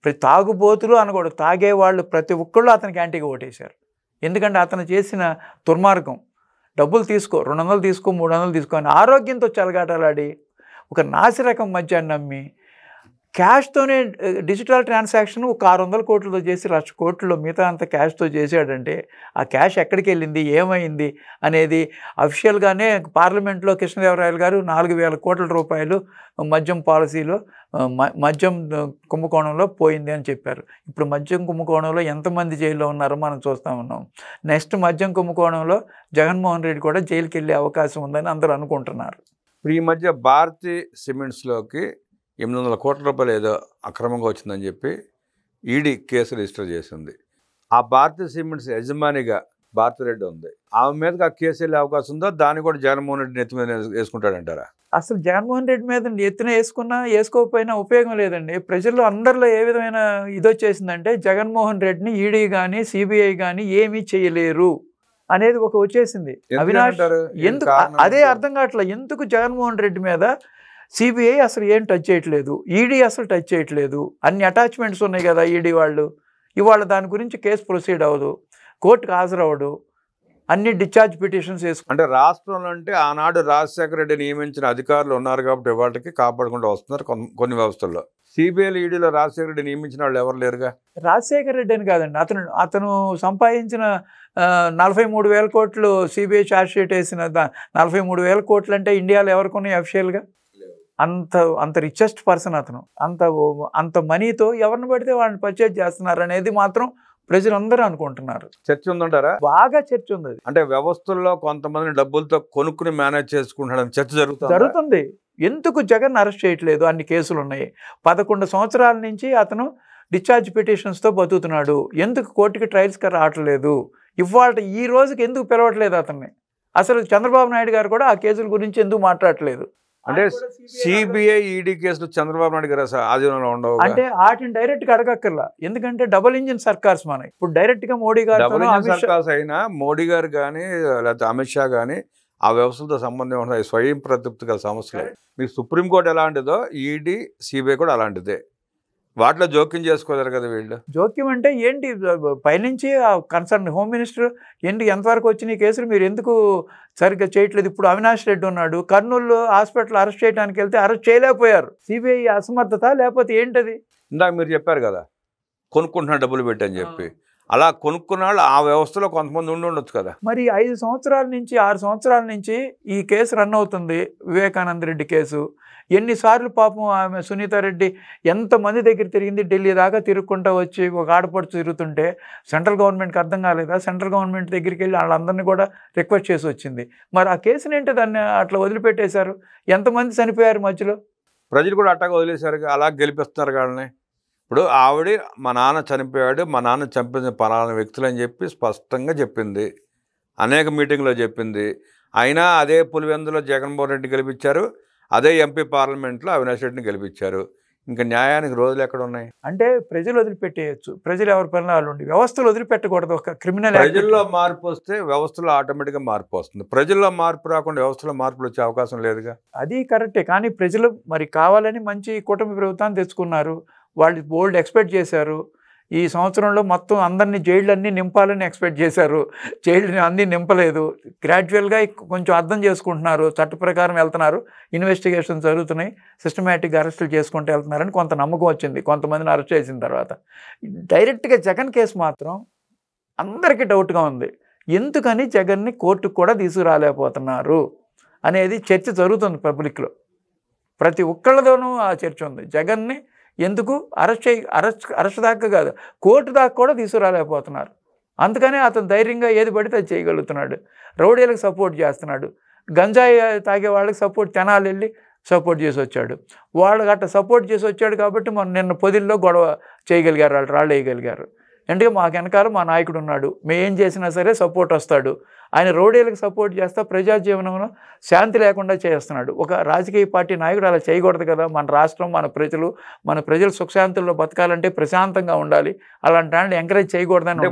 ప్రతి తాగుబోతులు అనకూడదు, తాగేవాళ్ళు ప్రతి ఒక్కళ్ళు అతనికి యాంటీగా ఓటేశారు. ఎందుకంటే అతను చేసిన దుర్మార్గం, డబ్బులు తీసుకో, 200 తీసుకో, 300 తీసుకో అని ఆరోగ్యంతో చెలగాటలాడి ఒక నాసిరకం మద్యాన్ని నమ్మి క్యాష్తోనే డిజిటల్ ట్రాన్సాక్షన్ ఒక 600 కోట్లతో చేసి 1,00,000 కోట్లలో మిగతా అంత క్యాష్తో చేశాడంటే ఆ క్యాష్ ఎక్కడికి వెళ్ళింది, ఏమైంది అనేది అఫీషియల్గానే పార్లమెంట్లో కృష్ణదేవరాయలు గారు 4,000 కోట్ల రూపాయలు మద్యం పాలసీలో మద్యం కుంభకోణంలో పోయింది అని చెప్పారు. ఇప్పుడు మద్యం కుంభకోణంలో ఎంతమంది జైల్లో ఉన్నారో మనం చూస్తూ ఉన్నాం. నెక్స్ట్ మద్యం కుంభకోణంలో జగన్మోహన్ రెడ్డి కూడా జైలుకి వెళ్ళే అవకాశం ఉందని అందరూ అనుకుంటున్నారు. ఇప్పుడు ఈ మధ్య భారతీ సిమెంట్స్లోకి 800 కోట్ల రూపాయలు ఏదో అక్రమంగా వచ్చిందని చెప్పి ఈడీ కేసు రిజిస్టర్ చేసింది. ఆ భారతీ సిమెంట్స్ యజమానిగా భారతిరెడ్డి ఉంది. ఆమె మీదకి ఆ కేసు వెళ్ళే అవకాశం ఉందో, దాన్ని కూడా జగన్మోహన్ రెడ్డి నెత్తి మీద వేసుకుంటాడంటారా? అసలు జగన్మోహన్ రెడ్డి మీద ఎత్తున వేసుకున్నా వేసుకోకపోయినా ఉపయోగం లేదండి. ప్రజల్లో అందరిలో ఏ విధమైన ఇది వచ్చేసిందంటే జగన్మోహన్ రెడ్డిని ఈడీ కానీ సిబిఐ కానీ ఏమీ చేయలేరు అనేది ఒక వచ్చేసింది. అవినాష్ ఎందుకు అదే అర్థం కావట్లేదు. ఎందుకు జగన్మోహన్ రెడ్డి మీద సిబిఐ అసలు ఏం టచ్ చేయట్లేదు, ఈడీ అసలు టచ్ చేయట్లేదు. అన్ని అటాచ్మెంట్స్ ఉన్నాయి కదా ఈడీ వాళ్ళు. ఇవాళ దాని గురించి కేసు ప్రొసీడ్ అవ్వదు, కోర్టుకు హాజరవ్వడు, అన్ని డిశ్చార్జ్ పిటిషన్స్ వేసుకుంటారు. అంటే రాష్ట్రంలో అంటే ఆనాడు రాజశేఖర రెడ్డి నియమించిన అధికారులు ఉన్నారు కాబట్టి ఇవాళకి కాపాడకుండా వస్తున్నారు కొన్ని వ్యవస్థల్లో. సిబిఐ ఈడీలో రాజశేఖర రెడ్డి నియమించిన వాళ్ళు ఎవరు లేరుగా. రాజశేఖర రెడ్డి అని కాదండి, అతను సంపాదించిన 43,000 కోట్లు సిబిఐ ఛార్జ్ షీట్ వేసిన 43,000 కోట్లు అంటే ఇండియాలో ఎవరికి ఉన్నాయి అఫిషియల్గా? అంత రిచెస్ట్ పర్సన్ అతను. అంత మనీతో ఎవరిని పడితే వాళ్ళని పర్చేజ్ చేస్తున్నారు అనేది మాత్రం ప్రజలందరూ అనుకుంటున్నారు. చర్చ ఉందంటారా? బాగా చర్చ ఉంది. అంటే వ్యవస్థల్లో కొంతమంది డబ్బులతో కొనుక్కుని మేనేజ్ చేసుకుంటాడని చర్చ జరుగుతుంది. ఎందుకు జగన్ అరెస్ట్ చేయట్లేదు? అన్ని కేసులు ఉన్నాయి. 11 సంవత్సరాల నుంచి అతను డిశ్చార్జ్ పిటిషన్స్తో బతుకుతున్నాడు. ఎందుకు కోర్టుకి ట్రయల్స్కి రావట్లేదు? ఇవాళ ఈ రోజుకి ఎందుకు పిలవట్లేదు అతన్ని? అసలు చంద్రబాబు నాయుడు గారు కూడా ఆ కేసుల గురించి ఎందుకు మాట్లాడట్లేదు? అంటే సిబిఐ ఈడీ కేసులు చంద్రబాబు నాయుడు గారు ఆధీనంలో ఉండవు. అంటే వాటిని డైరెక్ట్ గా అడగక్కర్లా, ఎందుకంటే డబుల్ ఇంజిన్ సర్కార్స్ మనకి. ఇప్పుడు డైరెక్ట్ గా మోడీ గారు అయినా మోడీ గారు కానీ లేకపోతే అమిత్ షా కానీ ఆ వ్యవస్థలతో సంబంధం ఉంటాయి. స్వయం ప్రతిపత్తి గల సంస్థలే. మీకు సుప్రీంకోర్టు ఎలాంటిదో ఈడీ సిబిఐ కూడా అలాంటిదే. వాటిలో జోక్యం చేసుకోలేరు కదా వీళ్ళు. జోక్యం అంటే ఏంటి? పైనుంచి కన్సర్న్ హోమ్ మినిస్టర్ ఎంతవరకు వచ్చిన కేసులు మీరు ఎందుకు సరిగ్గా చేయట్లేదు? ఇప్పుడు అవినాష్ రెడ్డి ఉన్నాడు, కర్నూలు హాస్పిటల్ అరెస్ట్ చేయడానికి వెళ్తే అరెస్ట్ చేయలేకపోయారు. సిబిఐ అసమర్థత లేకపోతే ఏంటది? ఇందాక మీరు చెప్పారు కదా కొనుక్కుంటున్నా డబ్బులు పెట్టి అని చెప్పి. అలా కొనుక్కున్న వాళ్ళు ఆ వ్యవస్థలో కొంతమంది ఉండొచ్చు కదా. మరి 5 సంవత్సరాల నుంచి 6 సంవత్సరాల నుంచి ఈ కేసు రన్ అవుతుంది. వివేకానంద రెడ్డి కేసు ఎన్నిసార్లు పాపం ఆమె సునీతారెడ్డి ఎంతమంది దగ్గర తిరిగింది? ఢిల్లీ దాకా తిరుగుకుంటూ వచ్చి ఒక ఆడపడుచు తిరుగుతుంటే సెంట్రల్ గవర్నమెంట్కి అర్థం కాలేదా? సెంట్రల్ గవర్నమెంట్ దగ్గరికి వెళ్ళి వాళ్ళందరినీ కూడా రిక్వెస్ట్ చేసి వచ్చింది. మరి ఆ కేసుని ఏంటో దాన్ని అట్లా వదిలిపెట్టేశారు. ఎంతమంది చనిపోయారు మధ్యలో? ప్రజలు కూడా అట్టాగా వదిలేశారు, అలా గెలిపిస్తున్నారు వాళ్ళని. ఇప్పుడు ఆవిడ మా నాన్న చనిపోయాడు, మా నాన్న చంపిన పలానా వ్యక్తులు అని చెప్పి స్పష్టంగా చెప్పింది, అనేక మీటింగ్లో చెప్పింది. అయినా అదే పులివెందులో జగన్మోహన్ రెడ్డి గెలిపించారు, అదే ఎంపీ పార్లమెంట్లో అవినాష్ రెడ్డిని గెలిపించారు. ఇంకా న్యాయానికి రోజులు ఎక్కడ ఉన్నాయి? అంటే ప్రజలు వదిలిపెట్టేయచ్చు, ప్రజలు ఎవరి పనులు వాళ్ళు ఉండి, వ్యవస్థలు వదిలిపెట్టకూడదు. ఒక క్రిమినల్ ప్రజల్లో మార్పు వస్తే వ్యవస్థలో ఆటోమేటిక్గా మార్పు వస్తుంది. ప్రజల్లో మార్పు రాకుండా వ్యవస్థలో మార్పులు వచ్చే అవకాశం లేదుగా. అది కరెక్టే, కానీ ప్రజలు మరి కావాలని మంచి కూటమి ప్రభుత్వాన్ని తెచ్చుకున్నారు. వాళ్ళు బోల్డ్ ఎక్స్పెక్ట్ చేశారు. ఈ సంవత్సరంలో మొత్తం అందరినీ జైళ్ళన్నీ నింపాలని ఎక్స్పెక్ట్ చేశారు. జైళ్ళని అన్నీ నింపలేదు. గ్రాడ్యువల్గా కొంచెం అర్థం చేసుకుంటున్నారు, చట్ట ప్రకారం వెళ్తున్నారు, ఇన్వెస్టిగేషన్ జరుగుతున్నాయి, సిస్టమేటిక్గా అరెస్టులు చేసుకుంటూ వెళ్తున్నారని కొంత నమ్మకం వచ్చింది కొంతమందిని అరెస్ట్ చేసిన తర్వాత. డైరెక్ట్గా జగన్ కేసు మాత్రం అందరికీ డౌట్గా ఉంది. ఎందుకని జగన్ని కోర్టుకు కూడా తీసుకురాలేకపోతున్నారు అనేది చర్చ జరుగుతుంది పబ్లిక్లో. ప్రతి ఒక్కళ్ళతోనూ ఆ చర్చ ఉంది. జగన్ని ఎందుకు అరెస్ట్ దాకా కాదు, కోర్టు దాకా కూడా తీసుకురాలేకపోతున్నారు. అందుకనే అతను ధైర్యంగా ఏది పడితే అది చేయగలుగుతున్నాడు. రౌడీలకు సపోర్ట్ చేస్తున్నాడు. గంజాయి తాగే వాళ్ళకి తెనాలి వెళ్ళి సపోర్ట్ చేసి వచ్చాడు. వాళ్ళకి అట్లా సపోర్ట్ చేసి వచ్చాడు కాబట్టి నిన్న పొదిల్లో గొడవ చేయగలిగారు, వాళ్ళు రాళ్ళు వేయగలిగారు. అంటే మాకు వెనకాల మా నాయకుడు ఉన్నాడు, మేము ఏం చేసినా సరే సపోర్ట్ వస్తాడు. ఆయన రౌడీలకు సపోర్ట్ చేస్తా ప్రజా జీవనంలో శాంతి లేకుండా చేస్తున్నాడు. ఒక రాజకీయ పార్టీ నాయకుడు అలా చేయకూడదు కదా. మన రాష్ట్రం, మన ప్రజలు సుఖశాంతుల్లో బతకాలంటే ప్రశాంతంగా ఉండాలి. అలాంటి వాళ్ళని ఎంకరేజ్ చేయకూడదని.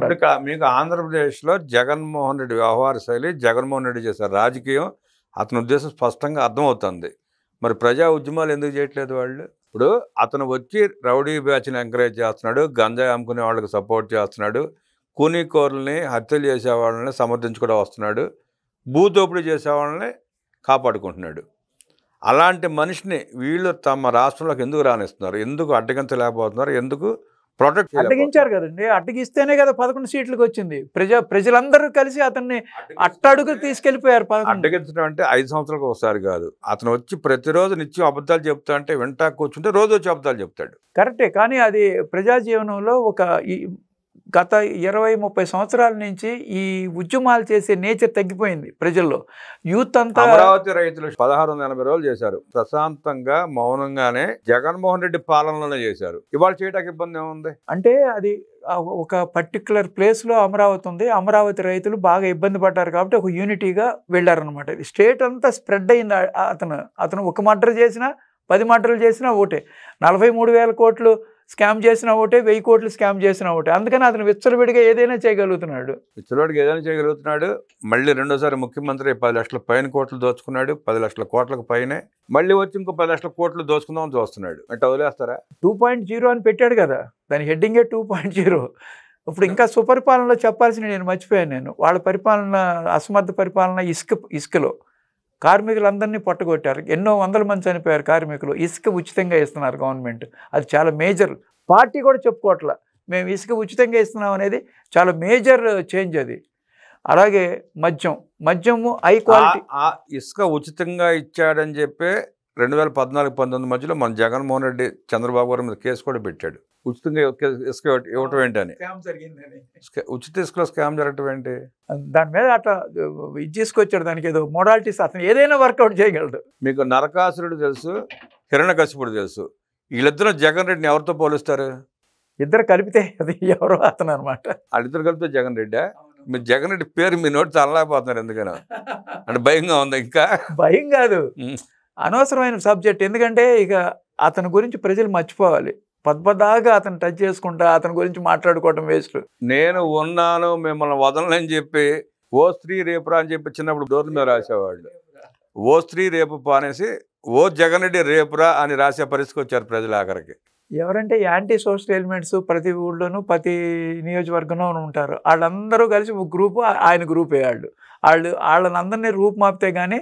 మీకు ఆంధ్రప్రదేశ్లో జగన్మోహన్ రెడ్డి వ్యవహార శైలి, జగన్మోహన్ రెడ్డి చేసే రాజకీయం, అతని ఉద్దేశం స్పష్టంగా అర్థమవుతుంది. మరి ప్రజా ఉద్యమాలు ఎందుకు చేయట్లేదు వాళ్ళు? ఇప్పుడు అతను వచ్చి రౌడీ బ్యాచ్ని ఎంకరేజ్ చేస్తున్నాడు, గంజాయి అమ్ముకునే వాళ్ళకి సపోర్ట్ చేస్తున్నాడు, కూనీకోరుల్ని హత్యలు చేసే వాళ్ళని సమర్థించుకుంటూ వస్తున్నాడు, భూదోపిడీ చేసే వాళ్ళని కాపాడుకుంటున్నాడు. అలాంటి మనిషిని వీళ్ళు తమ రాష్ట్రంలోకి ఎందుకు రానిస్తున్నారు? ఎందుకు అడ్డగించలేకపోతున్నారు? ఎందుకు ప్రొటెక్ట్ అడ్డగించారు కదండి. అడ్డగిస్తేనే కదా 11 సీట్లకు వచ్చింది. ప్రజలందరూ కలిసి అతన్ని అట్టడుగు తీసుకెళ్లిపోయారు. అడ్డగించడం అంటే 5 సంవత్సరాలకు ఒకసారి కాదు. అతను వచ్చి ప్రతిరోజు నిత్యం అబద్ధాలు చెప్తా అంటే వెంట కూర్చుంటే రోజు వచ్చి అబద్ధాలు చెప్తాడు. కరెక్టే, కానీ అది ప్రజా జీవనంలో ఒక గత 20-30 సంవత్సరాల నుంచి ఈ ఉద్యమాలు చేసే నేచర్ తగ్గిపోయింది ప్రజల్లో. యూత్ అంతా అమరావతి రైతులు 1680 రోజులు చేశారు ప్రశాంతంగా, మౌనంగానే. జగన్మోహన్ రెడ్డి పాలనలోనే చేశారు. ఇవాళ చేయడానికి ఇబ్బంది ఏముంది? అంటే అది ఒక పర్టికులర్ ప్లేస్లో అమరావతి ఉంది. అమరావతి రైతులు బాగా ఇబ్బంది పడ్డారు కాబట్టి ఒక యూనిటీగా వెళ్ళారనమాట. ఇది స్టేట్ అంతా స్ప్రెడ్ అయింది. అతను ఒక మర్డర్ చేసినా 10 మర్డర్లు చేసినా ఒకటే. 43,000 కోట్లు స్కామ్ చేసినా ఒకటే, 1000 కోట్లు స్కామ్ చేసినా ఒకటే. అందుకని అతను విచ్చలవిడిగా ఏదైనా చేయగలుగుతున్నాడు. ఇతరుడికి ఏదైనా చేయగలుగుతున్నాడు. మళ్ళీ రెండోసారి ముఖ్యమంత్రి 10 లక్షల పైన కోట్లు దోచుకున్నాడు. 10 లక్షల కోట్లకు పైనే మళ్ళీ వచ్చి ఇంకో 10 లక్షల కోట్లు దోచుకుందామని చూస్తున్నాడు. అంటే వదిలేస్తారా? 2.0 అని పెట్టాడు కదా, దాని హెడ్డింగే 2.0. ఇప్పుడు ఇంకా సుపరిపాలనలో చెప్పాల్సిన నేను మర్చిపోయాను. నేను వాళ్ళ పరిపాలన, అసమర్థ పరిపాలన, ఇసుకలో కార్మికులందరినీ పట్టుకొట్టారు. ఎన్నో వందల మంది చనిపోయారు కార్మికులు. ఇసుక ఉచితంగా ఇస్తున్నారు గవర్నమెంట్. అది చాలా మేజర్. పార్టీ కూడా చెప్పుకోవట్లా మేము ఇసుక ఉచితంగా ఇస్తున్నాం అనేది చాలా మేజర్ చేంజ్ అది. అలాగే మద్యము హై క్వాలిటీ. ఆ ఇసుక ఉచితంగా ఇచ్చాడని చెప్పి 2014-19 మధ్యలో మన జగన్మోహన్ రెడ్డి చంద్రబాబు గారి మీద కేసు కూడా పెట్టాడు. ఉచితంగా ఇసుక ఇవ్వటం ఏంటని. ఉచిత ఇసుకలో స్కామ్ జరగటం ఏంటి? దాని మీద అట్లా ఇది తీసుకొచ్చాడు. దానికి ఏదో మోడాలిటీస్, అతను ఏదైనా వర్కౌట్ చేయగలడు. మీకు నరకాసురుడు తెలుసు, హిరణ్యకశిపుడు తెలుసు. వీళ్ళిద్దరూ జగన్ రెడ్డిని ఎవరితో పోలుస్తారు? ఇద్దరు కలిపితే అది ఎవరో అతను అనమాట. వాళ్ళిద్దరు కలిపితే జగన్ రెడ్డా? మీరు జగన్ రెడ్డి పేరు మీ నోటి తనలేకపోతున్నారు ఎందుకనో? అంటే భయంగా ఉంది. ఇంకా భయం కాదు, అనవసరమైన సబ్జెక్ట్. ఎందుకంటే ఇక అతని గురించి ప్రజలు మర్చిపోవాలి. పద్దాగా అతను టచ్ చేసుకుంటా అతని గురించి మాట్లాడుకోవటం వేస్ట్. నేను ఉన్నాను మిమ్మల్ని వదలని చెప్పి ఓ స్త్రీ రేపురా అని చెప్పి చిన్నప్పుడు డోర్ల మీద రాసేవాళ్ళు. ఓ స్త్రీ రేపు అనేసి ఓ జగన్ రెడ్డి రేపురా అని రాసే పరిస్థితికి వచ్చారు ప్రజలు ఆఖరికి. ఎవరంటే యాంటీ సోషల్ ఎలిమెంట్స్ ప్రతి ఊళ్ళోనూ ప్రతి నియోజకవర్గంలో ఉంటారు. వాళ్ళందరూ కలిసి ఒక గ్రూపు, ఆయన గ్రూప్ వాళ్ళు వాళ్ళని రూపుమాపితే కానీ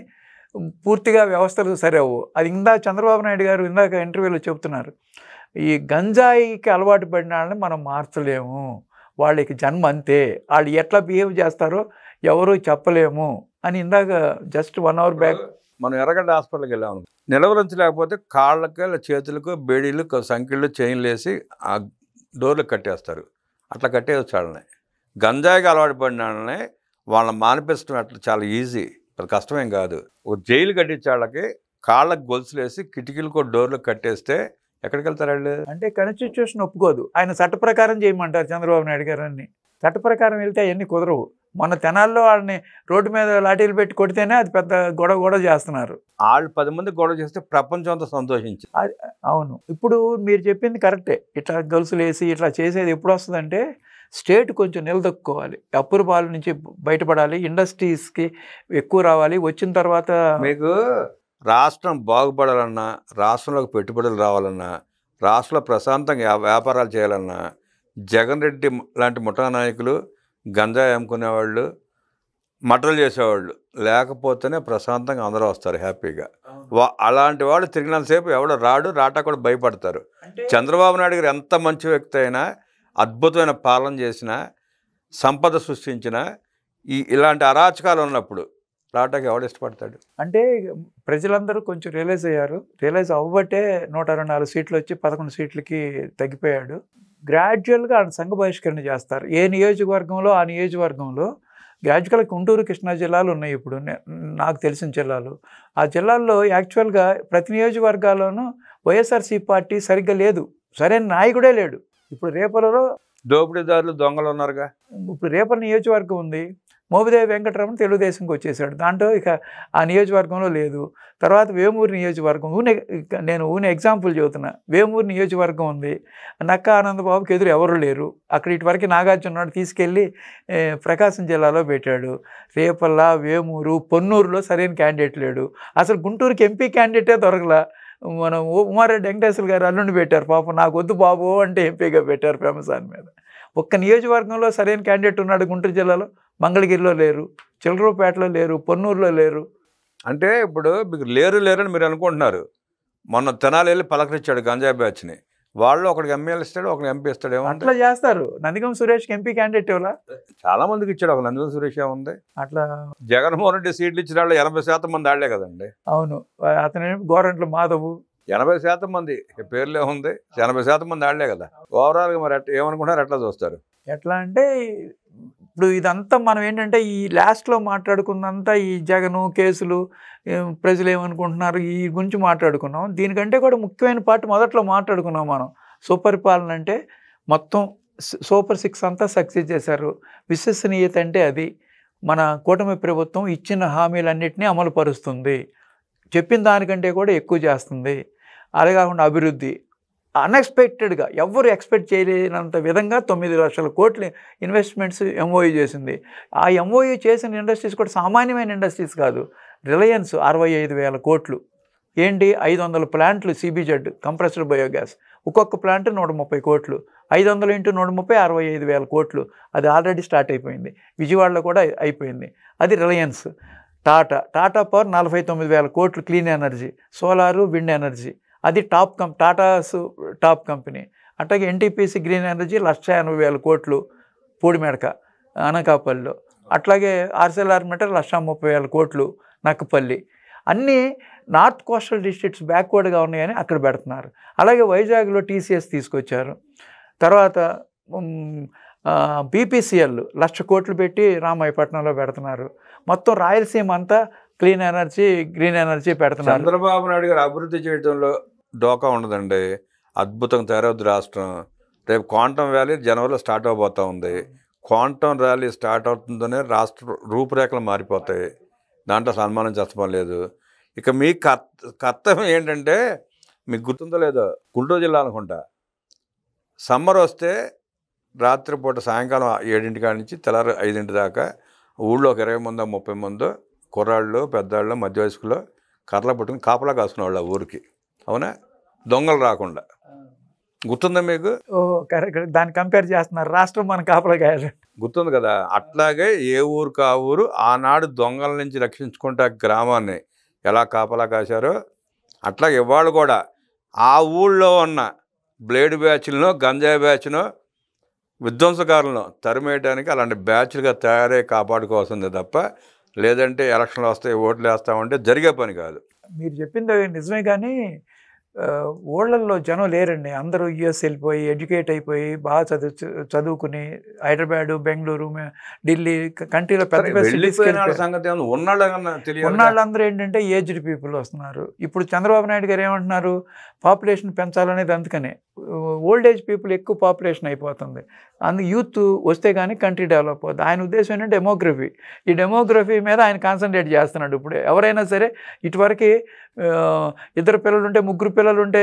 పూర్తిగా వ్యవస్థలు సరేవు. అది చంద్రబాబు నాయుడు గారు ఇందాక ఇంటర్వ్యూలో చెప్తున్నారు. ఈ గంజాయికి అలవాటు పడిన వాళ్ళని మనం మార్చలేము, వాళ్ళకి జన్మ అంతే, వాళ్ళు ఎట్లా బిహేవ్ చేస్తారో ఎవరూ చెప్పలేము అని ఇందాక జస్ట్ 1 hour బ్యాక్ మనం ఎర్రగడ్డ హాస్పిటల్కి వెళ్ళాము. నిలవరించలేకపోతే కాళ్ళకి చేతులకు బేడీలు సంఖ్యలు చైన్లు వేసి ఆ డోర్లు కట్టేస్తారు. అట్లా కట్టేయచ్చు వాళ్ళని. గంజాయికి అలవాటు పడిన వాళ్ళని వాళ్ళని మానిపించడం అట్లా చాలా ఈజీ, అది కష్టమేం కాదు. ఒక జైలు కట్టించే వాళ్ళకి కాళ్ళకు గొలుసులు వేసి కిటికీలకు డోర్లు కట్టేస్తే ఎక్కడికి వెళ్తారు వాళ్ళు? అంటే కాన్స్టిట్యూషన్ ఒప్పుకోదు. ఆయన చట్ట ప్రకారం చేయమంటారు చంద్రబాబు నాయుడు గారు. అన్ని చట్ట ప్రకారం వెళ్తే అవన్నీ కుదరవు. మొన్న తెనాల్లో వాళ్ళని రోడ్డు మీద లాఠీలు పెట్టి కొడితేనే అది పెద్ద గొడవ చేస్తున్నారు. వాళ్ళు 10 మంది గొడవ చేస్తే ప్రపంచం అంతా సంతోషించి. అవును, ఇప్పుడు మీరు చెప్పింది కరెక్టే. ఇట్లా గొలుసులు వేసి ఇట్లా చేసేది ఎప్పుడు వస్తుందంటే స్టేట్ కొంచెం నిలదొక్కుకోవాలి, అప్పుల పాల నుంచి బయటపడాలి, ఇండస్ట్రీస్కి ఎక్కువ రావాలి. వచ్చిన తర్వాత మీకు రాష్ట్రం బాగుపడాలన్నా, రాష్ట్రంలోకి పెట్టుబడులు రావాలన్నా, రాష్ట్రంలో ప్రశాంతంగా వ్యాపారాలు చేయాలన్నా జగన్ రెడ్డి లాంటి ముఠా నాయకులు, గంజాయి అమ్ముకునేవాళ్ళు, మటలు చేసేవాళ్ళు లేకపోతేనే ప్రశాంతంగా అందరూ వస్తారు హ్యాపీగా. అలాంటి వాళ్ళు తిరిగినంతసేపు ఎవడో రాటా కూడా భయపడతారు. చంద్రబాబు నాయుడు గారు ఎంత మంచి వ్యక్తి అయినా, అద్భుతమైన పాలన చేసిన, సంపద సృష్టించిన ఇలాంటి అరాచకాలు ఉన్నప్పుడు రాటాకి ఎవడు ఇష్టపడతాడు? అంటే ప్రజలందరూ కొంచెం రియలైజ్ అవ్వబట్టే 124 సీట్లు వచ్చి 11 సీట్లకి తగ్గిపోయాడు. గ్రాడ్యువల్గా ఆయన సంఘ బహిష్కరణ చేస్తారు. ఏ నియోజకవర్గంలో ఆ నియోజకవర్గంలో గ్రాడ్యువల్గా గుంటూరు, కృష్ణా జిల్లాలు ఉన్నాయి ఇప్పుడు నాకు తెలిసిన జిల్లాలు. ఆ జిల్లాల్లో యాక్చువల్గా ప్రతి నియోజకవర్గాల్లోనూ వైఎస్ఆర్సీపీ పార్టీ సరిగ్గా లేదు, సరైన నాయకుడే లేడు. ఇప్పుడు రేపలలో దోపిడీదారులు దొంగలు ఉన్నారుగా. ఇప్పుడు రేపల నియోజకవర్గం ఉంది, మోపిదేవి వెంకటరమణ తెలుగుదేశంకి వచ్చేసాడు, దాంట్లో ఇక ఆ నియోజకవర్గంలో లేదు. తర్వాత వేమూరు నియోజకవర్గం నేను ఎగ్జాంపుల్ చెబుతున్నా. వేమూరు నియోజకవర్గం ఉంది, నక్కా ఆనందబాబుకి ఎదురు ఎవరు లేరు. అక్కడ ఇటువరకు నాగార్జున తీసుకెళ్ళి ప్రకాశం జిల్లాలో పెట్టాడు. రేపల్ల, వేమూరు, పొన్నూరులో సరైన క్యాండిడేట్ లేడు. అసలు గుంటూరుకి ఎంపీ క్యాండిడేటే దొరకలా. మనం ఉమారెడ్డి వెంకటేశ్వర గారు అల్లుండి పెట్టారు, పాపం నాకు వద్దు బాబు అంటే ఎంపీగా పెట్టారు ఫేమసాన్ మీద. ఒక్క నియోజకవర్గంలో సరైన క్యాండిడేట్ ఉన్నాడు గుంటూరు జిల్లాలో. మంగళగిరిలో లేరు, చిలకలూరుపేటలో లేరు, పొన్నూరులో లేరు. అంటే ఇప్పుడు మీకు లేరని మీరు అనుకుంటున్నారు. మొన్న తెనాలి వెళ్ళి పలకరించాడు గంజాయి బ్యాచ్ని. వాళ్ళు ఒకడికి ఎమ్మెల్యే ఇస్తాడు, ఒకరికి ఎంపీ ఇస్తాడు. అట్లా చేస్తారు. నందిగం సురేష్కి ఎంపీ క్యాండిడేట్ ఇవ్వాలా? చాలా మందికి ఇచ్చాడు. ఒక నందిగం సురేష్ ఏముంది? అట్లా జగన్మోహన్ రెడ్డి సీట్లు ఇచ్చిన వాళ్ళు 80% మంది ఆళ్లే కదండి. అవును, అతనే గోరంట్ల మాధవు. 80% మంది పేర్లే ఉంది, 80% మంది ఆళ్లే కదా. ఓవరాల్గా మరి ఏమనుకుంటున్నారు, ఎట్లా చూస్తారు? ఎట్లా అంటే ఇప్పుడు ఇదంతా మనం ఏంటంటే ఈ లాస్ట్లో మాట్లాడుకున్నంతా ఈ జగను కేసులు, ప్రజలు ఏమనుకుంటున్నారు ఈ గురించి మాట్లాడుకున్నాం. దీనికంటే కూడా ముఖ్యమైన పార్ట్ మొదట్లో మాట్లాడుకున్నాం మనం. సుపరిపాలన అంటే మొత్తం సూపర్ 6 అంతా సక్సెస్ చేశారు. విశ్వసనీయత అంటే అది. మన కూటమి ప్రభుత్వం ఇచ్చిన హామీలన్నింటినీ అమలు పరుస్తుంది, చెప్పిన దానికంటే కూడా ఎక్కువ చేస్తుంది. అదే కాకుండా అభివృద్ధి, అన్ఎక్స్పెక్టెడ్గా ఎవరు ఎక్స్పెక్ట్ చేయలేనంత విధంగా 9 లక్షల కోట్ల ఇన్వెస్ట్మెంట్స్ ఎంఓయూ చేసింది. ఆ ఎంఓయూ చేసిన ఇండస్ట్రీస్ కూడా సామాన్యమైన ఇండస్ట్రీస్ కాదు. రిలయన్స్ 65,000 కోట్లు, ఏంటి 500 ప్లాంట్లు CBZ కంప్రెస్డ్ బయోగ్యాస్, ఒక్కొక్క ప్లాంట్ 130 కోట్లు, 500 × 130 65,000 కోట్లు. అది ఆల్రెడీ స్టార్ట్ అయిపోయింది. విజయవాడలో కూడా అయిపోయింది. అది రిలయన్స్. టాటా పవర్ 49,000 కోట్లు clean energy, solar, wind energy, అది టాటాస్ టాప్ కంపెనీ. అట్లాగే NTPC గ్రీన్ ఎనర్జీ 180,000 కోట్లు పూడిమెడక అనకాపల్లిలో. అట్లాగే ArcelorMittal 130,000 కోట్లు నక్కపల్లి. అన్నీ నార్త్ కోస్టల్ డిస్ట్రిక్ట్స్ బ్యాక్వర్డ్గా ఉన్నాయని అక్కడ పెడుతున్నారు. అలాగే వైజాగ్లో TCS తీసుకొచ్చారు. తర్వాత BPCL 1,00,000 కోట్లు పెట్టి రామాయపట్నంలో పెడుతున్నారు. మొత్తం రాయలసీమ అంతా క్లీన్ ఎనర్జీ, గ్రీన్ ఎనర్జీ పెడుతున్నారు. చంద్రబాబు నాయుడు గారు అభివృద్ధి చేయడంలో డోకా ఉండదండి. అద్భుతంగా తయారవుద్ది రాష్ట్రం. రేపు క్వాంటమ్ వ్యాలీ జనవరిలో స్టార్ట్ అవబోతూ ఉంది. క్వాంటమ్ ర్యాలీ స్టార్ట్ అవుతుందనే రాష్ట్ర రూపురేఖలు మారిపోతాయి. దాంట్లో సన్మానం చేస్తాం లేదు. ఇక మీ కర్తవ్యం ఏంటంటే, మీకు గుర్తుందో లేదో, గుంటూరు జిల్లా అనుకుంటా, సమ్మర్ వస్తే రాత్రిపూట సాయంకాలం 7 కాడి నుంచి తెల్లారి 5 దాకా ఊళ్ళో ఒక 20 మందో 30 మందో కుర్రాళ్ళు, పెద్దాళ్ళు, మధ్య వయస్కులు కర్రలు పట్టుకుని కాపలా కాసుకునేవాళ్ళు ఆ ఊరికి. అవునా? దొంగలు రాకుండా. గుర్తుందా మీకు? కరెక్ట్. దాన్ని కంపేర్ చేస్తున్నారు. రాష్ట్రం మన కాపలా కాయాలి. గుర్తుంది కదా. అట్లాగే ఏ ఊరికి ఆ ఊరు ఆనాడు దొంగల నుంచి రక్షించుకుంటే ఆ గ్రామాన్ని ఎలా కాపలా కాశారో, అట్లా ఇవాళ కూడా ఆ ఊళ్ళో ఉన్న బ్లేడ్ బ్యాచ్లను, గంజాయి బ్యాచ్ను, విధ్వంసకారులను తరిమేయడానికి అలాంటి బ్యాచ్లుగా తయారై కాపాడుకోవాల్సిందే తప్ప, లేదంటే ఎలక్షన్లు వస్తాయి ఓట్లు వేస్తామంటే జరిగే పని కాదు. మీరు చెప్పింది నిజమే, కానీ ఊళ్ళల్లో జనం లేరండి. అందరూ US వెళ్ళిపోయి ఎడ్యుకేట్ అయిపోయి బాగా చదువుకుని హైదరాబాదు, బెంగళూరు, ఢిల్లీ కంట్రీలో పెద్ద పెద్ద ఉన్నవాళ్ళందరూ ఏంటంటే ఏజ్డ్ పీపుల్ వస్తున్నారు. ఇప్పుడు చంద్రబాబు నాయుడు గారు ఏమంటున్నారు, పాపులేషన్ పెంచాలనేది. అందుకనే ఓల్డ్ ఏజ్ పీపుల్ ఎక్కువ పాపులేషన్ అయిపోతుంది. అందుకు యూత్ వస్తే కానీ కంట్రీ డెవలప్ అవుతుంది. ఆయన ఉద్దేశం ఏంటంటే డెమోగ్రఫీ. ఈ డెమోగ్రఫీ మీద ఆయన కాన్సన్ట్రేట్ చేస్తున్నాడు. ఇప్పుడు ఎవరైనా సరే, ఇటువరకు 2 పిల్లలు ఉంటే 3 పిల్లలు ఉంటే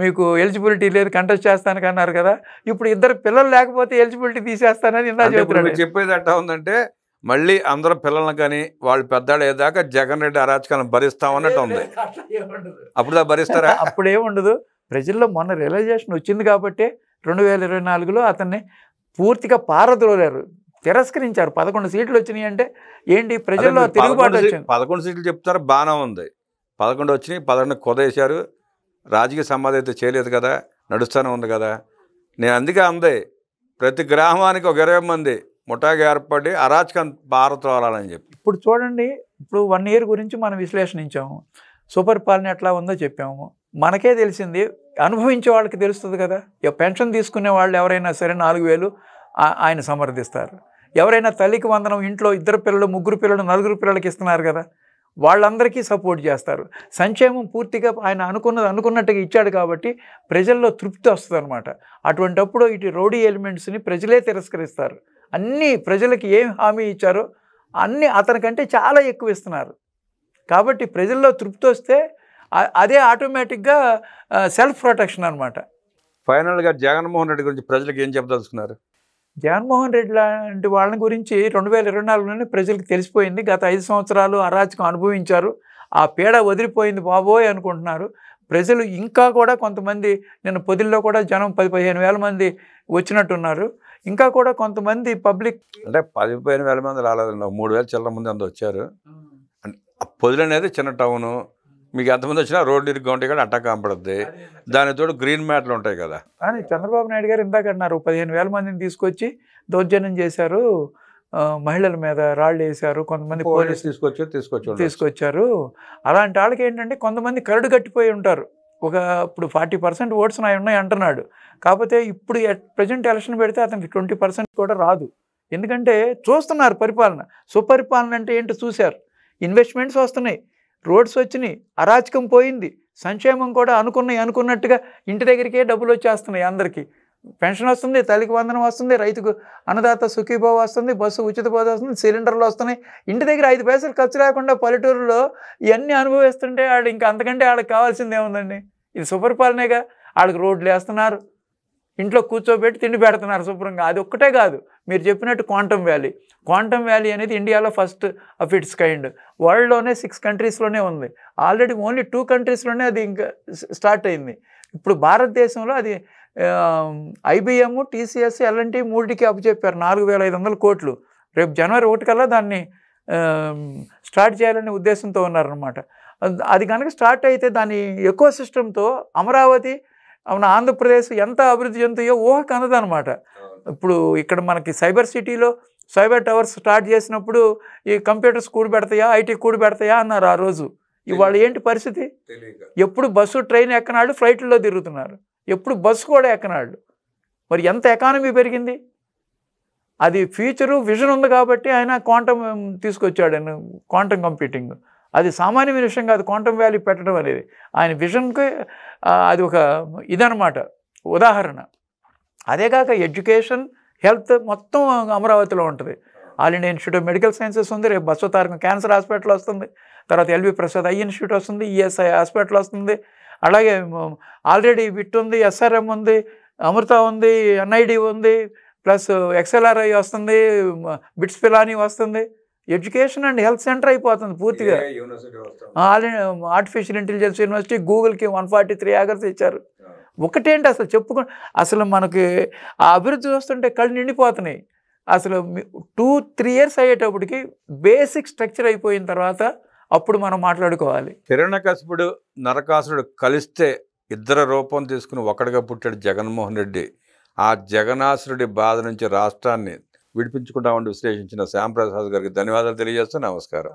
మీకు ఎలిజిబిలిటీ లేదు, కంటెస్ట్ చేస్తానికి అన్నారు కదా. ఇప్పుడు 2 పిల్లలు లేకపోతే ఎలిజిబిలిటీ తీసేస్తానని ఇందా చెప్తున్నాడు. చెప్పేది ఎట్లా ఉందంటే, మళ్ళీ అందరూ పిల్లలను కానీ వాళ్ళు పెద్దాడు అయ్యేదాకా జగన్ రెడ్డి అరాచకాలను భరిస్తామన్నట్టు ఉంది. అప్పుడు భరిస్తారా? అప్పుడేముండదు. ప్రజల్లో మొన్న రియలైజేషన్ వచ్చింది కాబట్టి 2024లో అతన్ని పూర్తిగా పారద్రోలారు, తిరస్కరించారు. 11 సీట్లు వచ్చినాయి అంటే ఏంటి, ప్రజల్లో తిరుగుబాటు వచ్చింది. 11 సీట్లు చెప్తారు, బాగానే ఉంది. 11 వచ్చినాయి, 11 కుదేశారు. రాజకీయ సమాధి అయితే చేయలేదు కదా, నడుస్తూనే ఉంది కదా. నేను అందుకే అందే, ప్రతి గ్రామానికి ఒక 20 మంది ముఠాగా ఏర్పడి అరాచకం పారద్రోలాలని చెప్పి. ఇప్పుడు చూడండి, ఇప్పుడు 1 ఇయర్ గురించి మనం విశ్లేషించాము. సుపరిపాలన ఎట్లా ఉందో చెప్పాము. మనకే తెలిసింది, అనుభవించే వాళ్ళకి తెలుస్తుంది కదా. పెన్షన్ తీసుకునే వాళ్ళు ఎవరైనా సరే 4,000 ఆయన సమర్థిస్తారు. ఎవరైనా తల్లికి వందనం ఇంట్లో 2 పిల్లలు, 3 పిల్లలు, 4 పిల్లలకి ఇస్తున్నారు కదా, వాళ్ళందరికీ సపోర్ట్ చేస్తారు. సంక్షేమం పూర్తిగా ఆయన అనుకున్నట్టుగా ఇచ్చాడు కాబట్టి ప్రజల్లో తృప్తి వస్తుంది అనమాట. అటువంటప్పుడు ఇటు రౌడీ ఎలిమెంట్స్ని ప్రజలే తిరస్కరిస్తారు. అన్నీ ప్రజలకి ఏం హామీ ఇచ్చారో అన్నీ అతనికంటే చాలా ఎక్కువ ఇస్తున్నారు. కాబట్టి ప్రజల్లో తృప్తి వస్తే అదే ఆటోమేటిక్గా సెల్ఫ్ ప్రొటెక్షన్ అనమాట. ఫైనల్గా జగన్మోహన్ రెడ్డి గురించి ప్రజలకు ఏం చెప్పదలుచుకున్నారు? జగన్మోహన్ రెడ్డి లాంటి వాళ్ళని గురించి 2024లోనే ప్రజలకు తెలిసిపోయింది. గత 5 సంవత్సరాలు అరాచకం అనుభవించారు, ఆ పీడ వదిలిపోయింది బాబోయ్ అనుకుంటున్నారు ప్రజలు. ఇంకా కూడా కొంతమంది, నిన్న పొదిల్లో కూడా జనం 10-15 వేల మంది వచ్చినట్టున్నారు. ఇంకా కూడా కొంతమంది పబ్లిక్, అంటే 10-15 వేల మంది రాలేదు, 3,000 చిల్లర మంది అంత వచ్చారు. పొదిలి అనేది చిన్న టౌను, మీకు ఎంతమంది వచ్చినా రోడ్డు ఇరుగ్గా ఉంటాయి కదా, అట్టా కనపడుద్ది. దాని తోడు గ్రీన్ మ్యాట్లు ఉంటాయి కదా. కానీ చంద్రబాబు నాయుడు గారు ఇందాక అన్నారు 15 వేల మందిని తీసుకొచ్చి దౌర్జన్యం చేశారు, మహిళల మీద రాళ్ళు వేశారు, కొంతమంది పోలీసు తీసుకొచ్చారు. అలాంటి వాళ్ళకి ఏంటంటే కొంతమంది కరడు కట్టిపోయి ఉంటారు. ఇప్పుడు 40% ఓట్స్ ఉన్నాయి అంటున్నాడు. కాకపోతే ఇప్పుడు ప్రజెంట్ ఎలక్షన్ పెడితే అతనికి 20% కూడా రాదు. ఎందుకంటే చూస్తున్నారు పరిపాలన. సుపరిపాలన అంటే ఏంటో చూశారు. ఇన్వెస్ట్మెంట్స్ వస్తున్నాయి, రోడ్స్ వచ్చినాయి, అరాచకం పోయింది, సంక్షేమం కూడా అనుకున్నట్టుగా ఇంటి దగ్గరికే డబ్బులు వచ్చేస్తున్నాయి. అందరికీ పెన్షన్ వస్తుంది, తల్లికి వందనం వస్తుంది, రైతుకు అన్నదాత సుఖీభావ వస్తుంది, బస్సు ఉచిత బస్సు వస్తుంది, సిలిండర్లు వస్తున్నాయి. ఇంటి దగ్గర 5 పైసలు ఖర్చు లేకుండా పల్లెటూరులో ఇవన్నీ అనుభవిస్తుంటే ఇంకా అంతకంటే వాళ్ళకి కావాల్సింది ఏముందండి? ఇది సుపరిపాలనేగా. వాళ్ళకి రోడ్లు వేస్తున్నారు, ఇంట్లో కూర్చోబెట్టి తిండి పెడుతున్నారు శుభ్రంగా. అది ఒక్కటే కాదు, మీరు చెప్పినట్టు క్వాంటమ్ వ్యాలీ అనేది ఇండియాలో ఫస్ట్ ఆఫ్ ఇట్స్ కైండ్. వరల్డ్లోనే 6 కంట్రీస్లోనే ఉంది. ఆల్రెడీ ఓన్లీ 2 కంట్రీస్లోనే అది ఇంకా స్టార్ట్ అయింది. ఇప్పుడు భారతదేశంలో అది IBM, TCS, L&T మూడికి అప్పచెప్పారు 4,500 కోట్లు. రేపు జనవరి 1 కల్లా దాన్ని స్టార్ట్ చేయాలనే ఉద్దేశంతో ఉన్నారనమాట. అది కనుక స్టార్ట్ అయితే దాని ఎకో సిస్టంతో అమరావతి, మన ఆంధ్రప్రదేశ్ ఎంత అభివృద్ధి చెందుతాయో ఊహకు అందదనమాట. ఇప్పుడు ఇక్కడ మనకి సైబర్ సిటీలో సైబర్ టవర్స్ స్టార్ట్ చేసినప్పుడు ఈ కంప్యూటర్స్ కూడబెడతాయా, IT కూడబెడతాయా అన్నారు ఆ రోజు. ఇవాళ ఏంటి పరిస్థితి? ఎప్పుడు బస్సు ట్రైన్ ఎక్కనాళ్ళు ఫ్లైట్లో తిరుగుతున్నారు, ఎప్పుడు బస్సు కూడా ఎక్కనాళ్ళు. మరి ఎంత ఎకానమీ పెరిగింది? అది ఫ్యూచరు విజన్ ఉంది కాబట్టి ఆయన క్వాంటమ్ తీసుకొచ్చాడు, ఆయన క్వాంటమ్ కంప్యూటింగ్. అది సామాన్యమైన విషయం కాదు క్వాంటమ్ వ్యాలీ పెట్టడం అనేది. ఆయన విజన్కి అది ఒక ఇదనమాట, ఉదాహరణ. అదేగాక ఎడ్యుకేషన్, హెల్త్ మొత్తం అమరావతిలో ఉంటుంది. All India institute of medical sciences ఉంది, రేపు బసవతారకం క్యాన్సర్ హాస్పిటల్ వస్తుంది, తర్వాత LV ప్రసాద్ ఐ ఇన్స్టిట్యూట్ వస్తుంది, ESI హాస్పిటల్ వస్తుంది, అలాగే ఆల్రెడీ విట్ ఉంది, SRM ఉంది, అమృత ఉంది, NID ఉంది, ప్లస్ XLRI వస్తుంది, బిట్స్ పిలానీ వస్తుంది. ఎడ్యుకేషన్ అండ్ హెల్త్ సెంటర్ అయిపోతుంది పూర్తిగా. ఆల్రెడీ ఆర్టిఫిషియల్ ఇంటెలిజెన్స్ యూనివర్సిటీ, గూగుల్కి 143 ఏకర్స్ ఇచ్చారు. ఒకటేంటి అసలు అసలు మనకి ఆ అభివృద్ధి చూస్తుంటే కళ్ళు నిండిపోతున్నాయి. అసలు 2-3 ఇయర్స్ అయ్యేటప్పటికి బేసిక్ స్ట్రక్చర్ అయిపోయిన తర్వాత అప్పుడు మనం మాట్లాడుకోవాలి. హిరణ్యకశిపుడు, నరకాసురుడు కలిస్తే ఇద్దరు రూపం తీసుకుని ఒకటిగా పుట్టాడు జగన్మోహన్ రెడ్డి. ఆ జగనాసురుడి బాధ నుంచి రాష్ట్రాన్ని విడిపించుకుంటామని విశ్లేషించిన శ్యాంప్రసాద్ గారికి ధన్యవాదాలు తెలియజేస్తూ నమస్కారం.